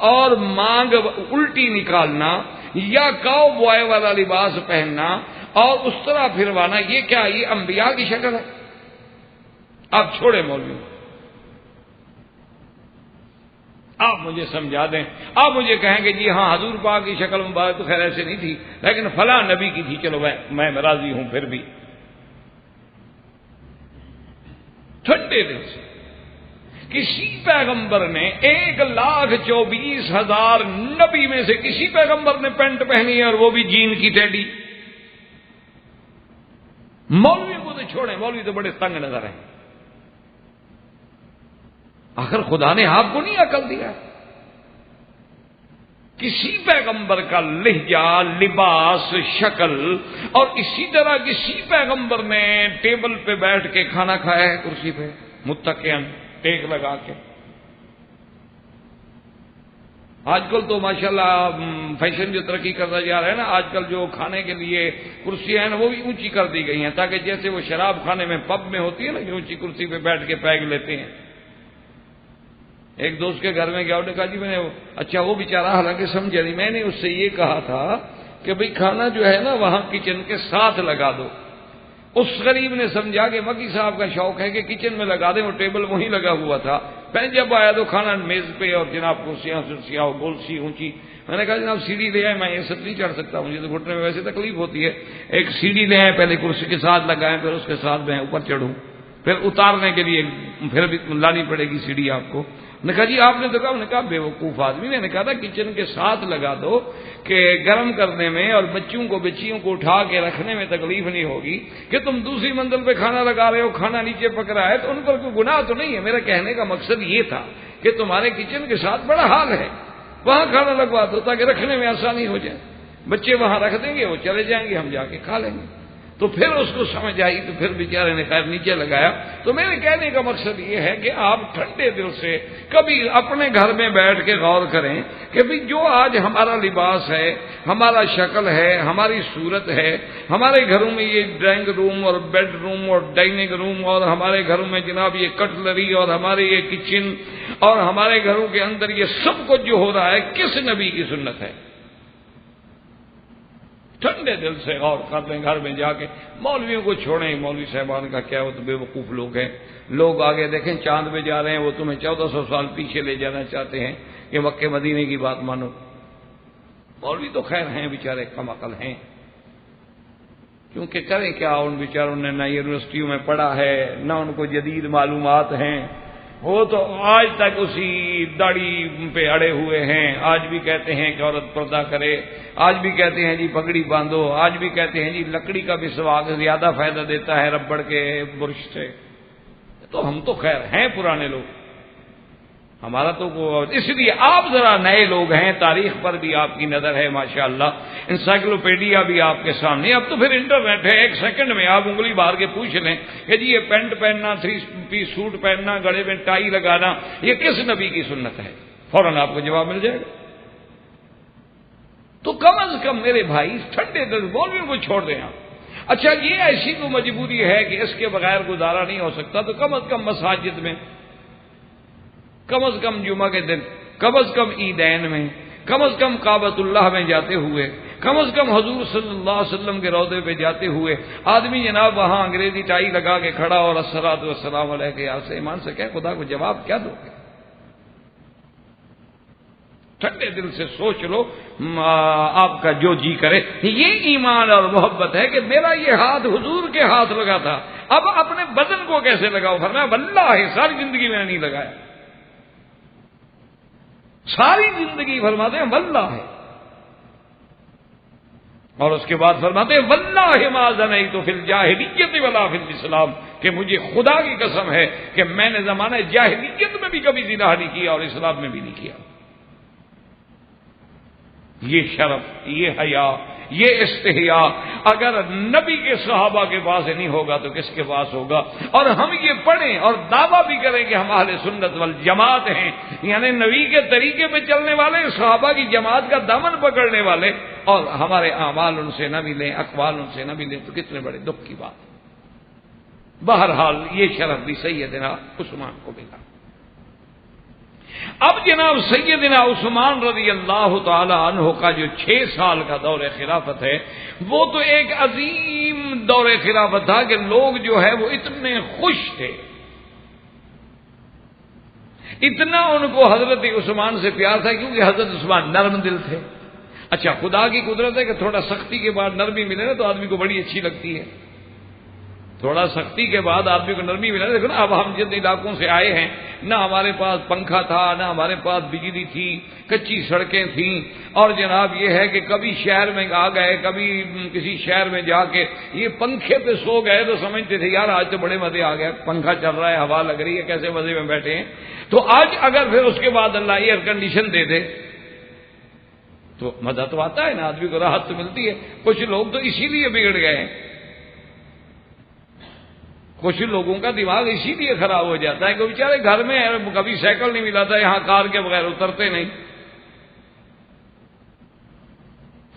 اور مانگ الٹی نکالنا یا کاؤ بوائے والا لباس پہننا اور اس طرح پھروانا، یہ کیا یہ انبیاء کی شکل ہے؟ آپ چھوڑیں مولوی. آپ مجھے سمجھا دیں. آپ مجھے کہیں کہ جی ہاں حضور پاک کی شکل مبارک تو خیر ایسے نہیں تھی، لیکن فلاں نبی کی تھی، چلو میں راضی ہوں. پھر بھی ٹھنڈے دل سے کسی پیغمبر نے 1,24,000 نبی میں سے کسی پیغمبر نے پینٹ پہنی ہے اور وہ بھی جین کی ٹیڈی؟ مولوی کو تو چھوڑیں، مولوی تو بڑے تنگ نظر ہیں. آخر خدا نے آپ کو نہیں عقل دیا؟ کسی پیغمبر کا لہجہ، لباس، شکل، اور اسی طرح کسی پیغمبر نے ٹیبل پہ بیٹھ کے کھانا کھایا ہے، کرسی پہ متکئن ٹیک لگا کے. آج کل تو ماشاءاللہ فیشن جو ترقی کرتا جا رہا ہے نا، آج کل جو کھانے کے لیے کرسیاں ہیں نا وہ بھی اونچی کر دی گئی ہیں، تاکہ جیسے وہ شراب کھانے میں پب میں ہوتی ہے نا کہ اونچی کرسی پہ بیٹھ کے پیگ لیتے ہیں. ایک دوست کے گھر میں گیا، انہوں نے کہا جی میں نے اچھا وہ بیچارہ حالانکہ سمجھا نہیں، میں نے اس سے یہ کہا تھا کہ بھئی کھانا جو ہے نا وہاں کچن کے ساتھ لگا دو. اس غریب نے سمجھا کہ مکی صاحب کا شوق ہے کہ کچن میں لگا دیں، وہ ٹیبل وہیں لگا ہوا تھا. میں جب آیا تو کھانا میز پہ اور جناب کرسیاں سرسیاں گول سی اونچی. میں نے کہا جناب سیڑھی لے آئے، میں یہ سب نہیں چڑھ سکتا، مجھے تو گھٹنے میں ویسے تکلیف ہوتی ہے. ایک سیڑھی لے آئے، پہلے کرسی کے ساتھ لگائیں، پھر اس کے ساتھ میں اوپر چڑھوں، پھر اتارنے کے لیے پھر بھی لانی پڑے گی سیڑھی آپ کو. نے کہا جی آپ نے تو کہا، انہوں نے کہا بے وقوف آدمی. میں نے کہا تھا کچن کے ساتھ لگا دو کہ گرم کرنے میں اور بچیوں کو اٹھا کے رکھنے میں تکلیف نہیں ہوگی. کہ تم دوسری منزل پہ کھانا لگا رہے ہو، کھانا نیچے پک رہا ہے، تو ان پر کوئی گناہ تو نہیں ہے. میرا کہنے کا مقصد یہ تھا کہ تمہارے کچن کے ساتھ بڑا حال ہے، وہاں کھانا لگوا دو تاکہ رکھنے میں آسانی ہو جائے. بچے وہاں رکھ دیں گے، وہ چلے جائیں گے، ہم جا کے کھا لیں گے. تو پھر اس کو سمجھ آئی تو پھر بیچارے نے خیر نیچے لگایا. تو میرے کہنے کا مقصد یہ ہے کہ آپ ٹھنڈے دل سے کبھی اپنے گھر میں بیٹھ کے غور کریں کہ بھئی جو آج ہمارا لباس ہے، ہمارا شکل ہے، ہماری صورت ہے، ہمارے گھروں میں یہ ڈرائنگ روم اور بیڈ روم اور ڈائننگ روم اور ہمارے گھروں میں جناب یہ کٹلری اور ہمارے یہ کچن اور ہمارے گھروں کے اندر یہ سب کچھ جو ہو رہا ہے کس نبی کی سنت ہے؟ ٹھنڈے دل سے غور کر لیں گھر میں جا کے. مولویوں کو چھوڑیں، مولوی صاحبان کا کیا، وہ تو بے وقوف لوگ ہیں. لوگ آگے دیکھیں چاند پہ جا رہے ہیں، وہ تمہیں 1400 سال پیچھے لے جانا چاہتے ہیں کہ مکے مدینے کی بات مانو. مولوی تو خیر ہیں بیچارے، کم عقل ہیں، کیونکہ کریں کیا، ان بیچاروں نے نہ یونیورسٹیوں میں پڑھا ہے، نہ ان کو جدید معلومات ہیں. وہ تو آج تک اسی داڑھی پہ اڑے ہوئے ہیں. آج بھی کہتے ہیں کہ عورت پردہ کرے، آج بھی کہتے ہیں جی پگڑی باندھو، آج بھی کہتے ہیں جی لکڑی کا مسواک زیادہ فائدہ دیتا ہے ربڑ کے برش سے. تو ہم تو خیر ہیں پرانے لوگ، ہمارا تو اس لیے آپ ذرا نئے لوگ ہیں، تاریخ پر بھی آپ کی نظر ہے ماشاءاللہ، انسائکلوپیڈیا بھی آپ کے سامنے. اب تو پھر انٹرنیٹ ہے، 1 سیکنڈ میں آپ انگلی مار کے پوچھ لیں کہ جی یہ پینٹ پہننا، 3 پیس سوٹ پہننا، گلے میں ٹائی لگانا یہ کس نبی کی سنت ہے، فوراً آپ کو جواب مل جائے گا. تو کم از کم میرے بھائی ٹھنڈے دل مولویوں کو چھوڑ دیں آپ. اچھا یہ ایسی تو مجبوری ہے کہ اس کے بغیر گزارا نہیں ہو سکتا، تو کم از کم مساجد میں، کم از کم جمعہ کے دن، کم از کم عیدین میں، کم از کم کعبۃ اللہ میں جاتے ہوئے، کم از کم حضور صلی اللہ علیہ وسلم کے روضے پہ جاتے ہوئے آدمی جناب وہاں انگریزی ٹائی لگا کے کھڑا اور الصلاۃ والسلام علیک یا ایمان سے کہ خدا کو جواب کیا دو گے؟ ٹھنڈے دل سے سوچ لو، آپ کا جو جی کرے. یہ ایمان اور محبت ہے کہ میرا یہ ہاتھ حضور کے ہاتھ لگا تھا، اب اپنے بدن کو کیسے لگاؤ؟ فرمایا واللہ ساری زندگی میں نہیں لگایا، ساری زندگی فرماتے ہیں واللہ ہے. اور اس کے بعد فرماتے ہیں واللہ ما زنیت فی الجاہلیت ولا فی الاسلام، کہ مجھے خدا کی قسم ہے کہ میں نے زمانہ جاہلیت میں بھی کبھی زنا نہیں کیا اور اسلام میں بھی نہیں کیا. یہ شرف، یہ حیا، یہ استحیاء اگر نبی کے صحابہ کے پاس نہیں ہوگا تو کس کے پاس ہوگا؟ اور ہم یہ پڑھیں اور دعویٰ بھی کریں کہ ہم اہل سنت والجماعت ہیں، یعنی نبی کے طریقے پہ چلنے والے، صحابہ کی جماعت کا دامن پکڑنے والے، اور ہمارے اعمال ان سے نہ ملیں، اقوال ان سے نہ ملیں، تو کتنے بڑے دکھ کی بات. بہرحال یہ شرف بھی سیدنا عثمان کو ملا. اب جناب سیدنا عثمان رضی اللہ تعالی عنہ کا جو 6 سال کا دور خلافت ہے، وہ تو ایک عظیم دور خلافت تھا کہ لوگ جو ہے وہ اتنے خوش تھے، اتنا ان کو حضرت عثمان سے پیار تھا کیونکہ حضرت عثمان نرم دل تھے. اچھا خدا کی قدرت ہے کہ تھوڑا سختی کے بعد نرمی ملے نا تو آدمی کو بڑی اچھی لگتی ہے. تھوڑا سختی کے بعد آدمی کو نرمی ملا. دیکھو نا، اب ہم جن علاقوں سے آئے ہیں، نہ ہمارے پاس پنکھا تھا، نہ ہمارے پاس بجلی تھی، کچی سڑکیں تھیں، اور جناب یہ ہے کہ کبھی شہر میں آ گئے، کبھی کسی شہر میں جا کے یہ پنکھے پہ سو گئے تو سمجھتے تھے یار آج تو بڑے مزے آ گئے، پنکھا چل رہا ہے، ہوا لگ رہی ہے، کیسے مزے میں بیٹھے ہیں. تو آج اگر پھر اس کے بعد اللہ ایئر کنڈیشن دے دے تو مزہ تو آتا ہے نا، آدمی کو راحت تو ملتی ہے. کچھ لوگ تو اسی لیے بگڑ گئے ہیں، کچھ لوگوں کا دماغ اسی لیے خراب ہو جاتا ہے کہ بیچارے گھر میں کبھی سائیکل نہیں ملا تھا، یہاں کار کے بغیر اترتے نہیں.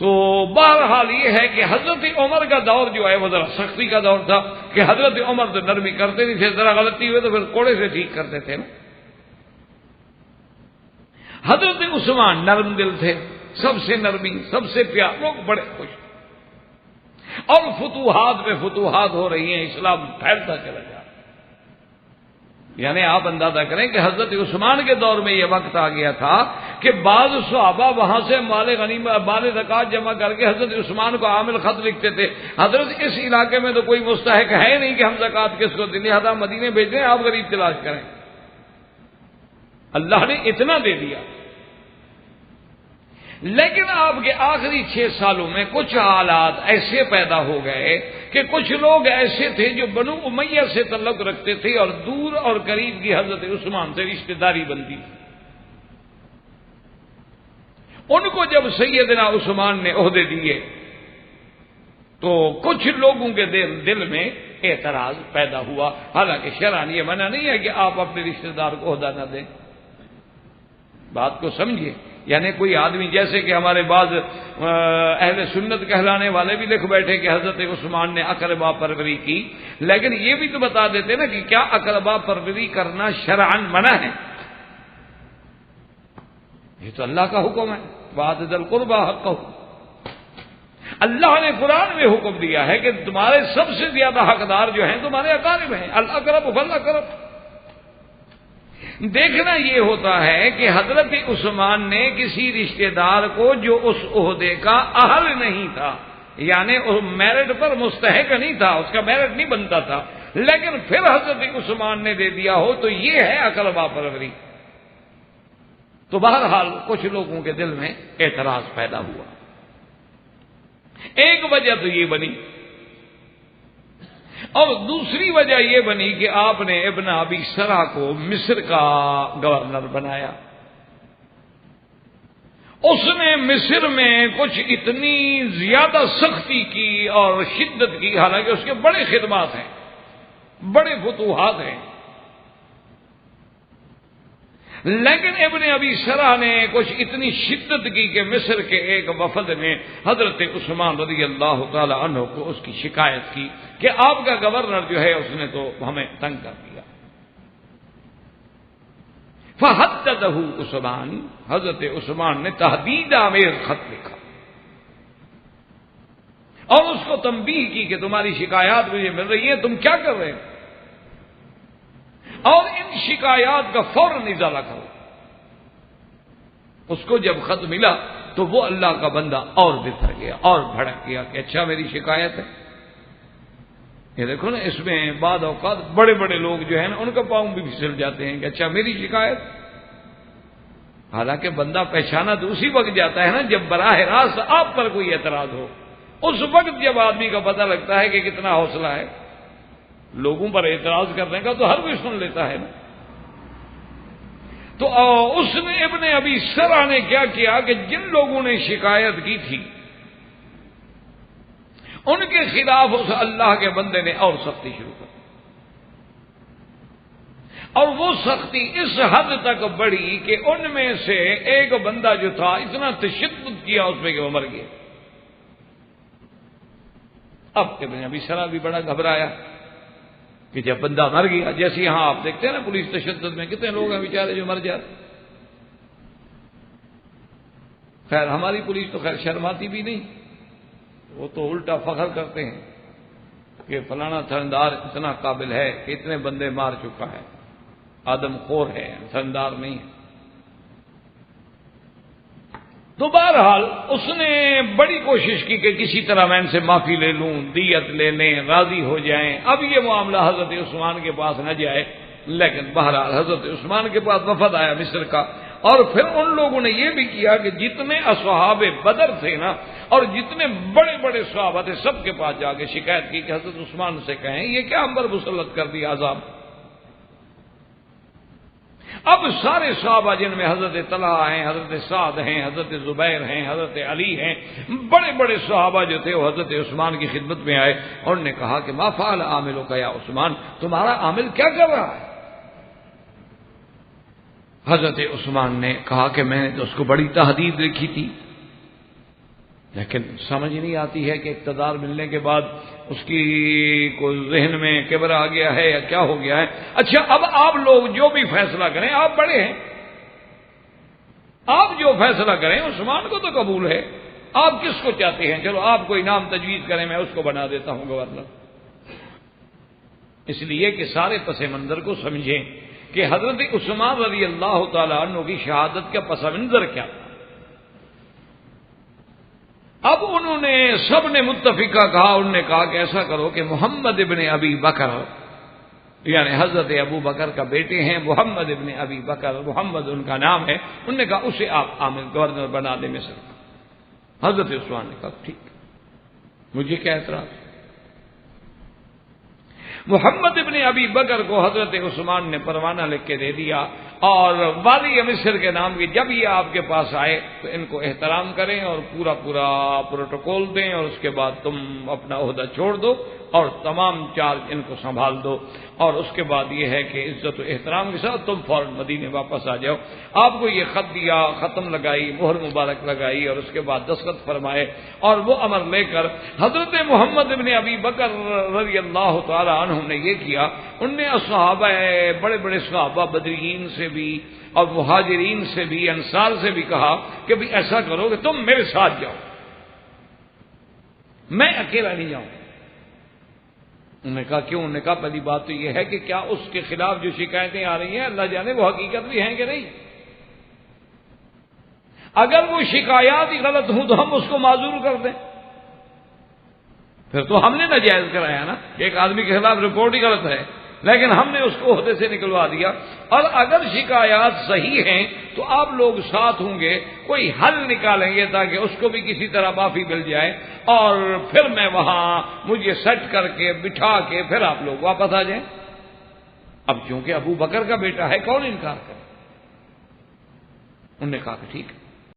تو بہرحال یہ ہے کہ حضرت عمر کا دور جو ہے وہ ذرا سختی کا دور تھا کہ حضرت عمر تو نرمی کرتے نہیں تھے، ذرا غلطی ہوئے تو پھر کوڑے سے ٹھیک کرتے تھے نا. حضرت عثمان نرم دل تھے، سب سے نرمی، سب سے پیار، لوگ بڑے خوش. اور فتوحات پہ فتوحات ہو رہی ہیں، اسلام پھیلتا چلا جا رہا ہے. یعنی آپ اندازہ کریں کہ حضرت عثمان کے دور میں یہ وقت آ گیا تھا کہ بعض صحابہ وہاں سے مال غنیمت، مال زکات جمع کر کے حضرت عثمان کو عامل خط لکھتے تھے، حضرت اس علاقے میں تو کوئی مستحق ہے نہیں کہ ہم زکات کس کو دیں، لہذا مدینے بھیج دیں، آپ غریب تلاش کریں. اللہ نے اتنا دے دیا. لیکن آپ کے آخری 6 سالوں میں کچھ حالات ایسے پیدا ہو گئے کہ کچھ لوگ ایسے تھے جو بنو امیہ سے تعلق رکھتے تھے اور دور اور قریب کی حضرت عثمان سے رشتہ داری بنتی. ان کو جب سیدنا عثمان نے عہدے دیے تو کچھ لوگوں کے دل میں اعتراض پیدا ہوا. حالانکہ شرعاً یہ منع نہیں ہے کہ آپ اپنے رشتہ دار کو عہدہ نہ دیں. بات کو سمجھیے. یعنی کوئی آدمی جیسے کہ ہمارے بعض اہل سنت کہلانے والے بھی لکھ بیٹھے کہ حضرت عثمان نے اقربا پروری کی، لیکن یہ بھی تو بتا دیتے نا کہ کیا اقربا پروری کرنا شرعاً منع ہے؟ یہ تو اللہ کا حکم ہے، وَآتِ ذِی الْقُرْبَىٰ حَقَّهُ. اللہ نے قرآن میں حکم دیا ہے کہ تمہارے سب سے زیادہ حقدار جو ہیں تمہارے اقارب ہیں، الاقرب فالاقرب. دیکھنا یہ ہوتا ہے کہ حضرت عثمان نے کسی رشتہ دار کو جو اس عہدے کا اہل نہیں تھا، یعنی میرٹ پر مستحق نہیں تھا، اس کا میرٹ نہیں بنتا تھا، لیکن پھر حضرت عثمان نے دے دیا ہو تو یہ ہے اقربا پروری. تو بہرحال کچھ لوگوں کے دل میں اعتراض پیدا ہوا. ایک وجہ تو یہ بنی، اور دوسری وجہ یہ بنی کہ آپ نے ابن ابی سرح کو مصر کا گورنر بنایا. اس نے مصر میں کچھ اتنی زیادہ سختی کی اور شدت کی، حالانکہ اس کے بڑے خدمات ہیں، بڑے فتوحات ہیں، لیکن ابن ابی سرا نے کچھ اتنی شدت کی کہ مصر کے ایک وفد نے حضرت عثمان رضی اللہ تعالی عنہ کو اس کی شکایت کی کہ آپ کا گورنر جو ہے اس نے تو ہمیں تنگ کر دیا. فحددہ عثمان، حضرت عثمان نے تحدید آمیز خط لکھا اور اس کو تنبیہ کی کہ تمہاری شکایات مجھے مل رہی ہیں، تم کیا کر رہے ہیں، اور ان شکایات کا فوراً ازالہ کرو. اس کو جب خط ملا تو وہ اللہ کا بندہ اور بھڑ گیا اور بھڑک گیا کہ اچھا میری شکایت ہے. یہ دیکھو نا، اس میں بعض اوقات بڑے بڑے لوگ جو ہیں نا ان کا پاؤں بھی پھسل جاتے ہیں کہ اچھا میری شکایت. حالانکہ بندہ پہچانا تو اسی وقت جاتا ہے نا جب براہ راست آپ پر کوئی اعتراض ہو. اس وقت جب آدمی کا پتہ لگتا ہے کہ کتنا حوصلہ ہے. لوگوں پر اعتراض کرنے کا تو ہر کوئی سن لیتا ہے نا. تو اس نے ابن ابی سرا نے کیا کیا کہ جن لوگوں نے شکایت کی تھی ان کے خلاف اس اللہ کے بندے نے اور سختی شروع کر دی. اور وہ سختی اس حد تک بڑھی کہ ان میں سے ایک بندہ جو تھا اتنا تشدد کیا اس میں کہ وہ مر گیا. اب ابن ابی سرا بھی بڑا گھبرایا کہ جب بندہ مر گیا، جیسے یہاں آپ دیکھتے ہیں نا پولیس تشدد میں کتنے لوگ ہیں بیچارے جو مر جاتے. خیر ہماری پولیس تو خیر شرماتی بھی نہیں، وہ تو الٹا فخر کرتے ہیں کہ فلانا تھندار اتنا قابل ہے کہ اتنے بندے مار چکا ہے، آدم خور ہے، تھندار نہیں ہے. تو بہرحال اس نے بڑی کوشش کی کہ کسی طرح میں ان سے معافی لے لوں، دیت لے لیں، راضی ہو جائیں، اب یہ معاملہ حضرت عثمان کے پاس نہ جائے. لیکن بہرحال حضرت عثمان کے پاس وفد آیا مصر کا، اور پھر ان لوگوں نے یہ بھی کیا کہ جتنے اصحاب بدر تھے نا اور جتنے بڑے بڑے صحابہ تھے سب کے پاس جا کے شکایت کی کہ حضرت عثمان سے کہیں یہ کیا ہم پر مسلط کر دیا عذاب. اب سارے صحابہ جن میں حضرت طلحہ ہیں، حضرت سعد ہیں، حضرت زبیر ہیں، حضرت علی ہیں، بڑے بڑے صحابہ جو تھے وہ حضرت عثمان کی خدمت میں آئے اور نے کہا کہ ما فعل عاملک یا عثمان، تمہارا عامل کیا کر رہا ہے. حضرت عثمان نے کہا کہ میں نے تو اس کو بڑی تحدید لکھی تھی، لیکن سمجھ نہیں آتی ہے کہ اقتدار ملنے کے بعد اس کی کوئی ذہن میں کبر آ گیا ہے یا کیا ہو گیا ہے. اچھا اب آپ لوگ جو بھی فیصلہ کریں، آپ بڑے ہیں، آپ جو فیصلہ کریں عثمان کو تو قبول ہے، آپ کس کو چاہتے ہیں؟ چلو آپ کوئی نام تجویز کریں، میں اس کو بنا دیتا ہوں گورنر. اس لیے کہ سارے پس منظر کو سمجھیں کہ حضرت عثمان رضی اللہ تعالی عنہ کی شہادت کا پس منظر کیا. اب انہوں نے سب نے متفقہ کہا، انہوں نے کہا کہ ایسا کرو کہ محمد ابن ابی بکر، یعنی حضرت ابو بکر کا بیٹے ہیں محمد ابن ابی بکر، محمد ان کا نام ہے، انہوں نے کہا اسے آپ عامل گورنر بنا دیں مصر کا. حضرت عثمان نے کہا ٹھیک، مجھے کیا اعتراض. محمد ابن ابی بکر کو حضرت عثمان نے پروانہ لکھ کے دے دیا اور والی مصر کے نام کی جب یہ آپ کے پاس آئے تو ان کو احترام کریں اور پورا پروٹوکول دیں اور اس کے بعد تم اپنا عہدہ چھوڑ دو اور تمام چارج ان کو سنبھال دو، اور اس کے بعد یہ ہے کہ عزت و احترام کے ساتھ تم فوراً مدینے واپس آ جاؤ. آپ کو یہ خط دیا، ختم لگائی، مہر مبارک لگائی اور اس کے بعد دستخط فرمائے اور وہ امر لے کر حضرت محمد ابن ابی بکر رضی اللہ تعالی عنہ نے یہ کیا. ان نے صحابہ، بڑے بڑے صحابہ بدرین سے بھی اور مہاجرین سے بھی، انصار سے بھی کہا کہ بھی ایسا کرو کہ تم میرے ساتھ جاؤ، میں اکیلا نہیں جاؤں. انہوں نے کہا کیوں؟ انہوں نے کہا پہلی بات تو یہ ہے کہ کیا اس کے خلاف جو شکایتیں آ رہی ہیں اللہ جانے وہ حقیقت بھی ہیں کہ نہیں. اگر وہ شکایات ہی غلط ہوں تو ہم اس کو معذور کر دیں، پھر تو ہم نے ناجائز کرایا نا کہ ایک آدمی کے خلاف رپورٹ ہی غلط ہے، لیکن ہم نے اس کو عہدے سے نکلوا دیا. اور اگر شکایات صحیح ہیں تو آپ لوگ ساتھ ہوں گے، کوئی حل نکالیں گے تاکہ اس کو بھی کسی طرح معافی مل جائے، اور پھر میں وہاں مجھے سیٹ کر کے بٹھا کے پھر آپ لوگ واپس آ جائیں. اب چونکہ ابو بکر کا بیٹا ہے کون انکار کرے. انہوں نے کہا کہ ٹھیک ہے.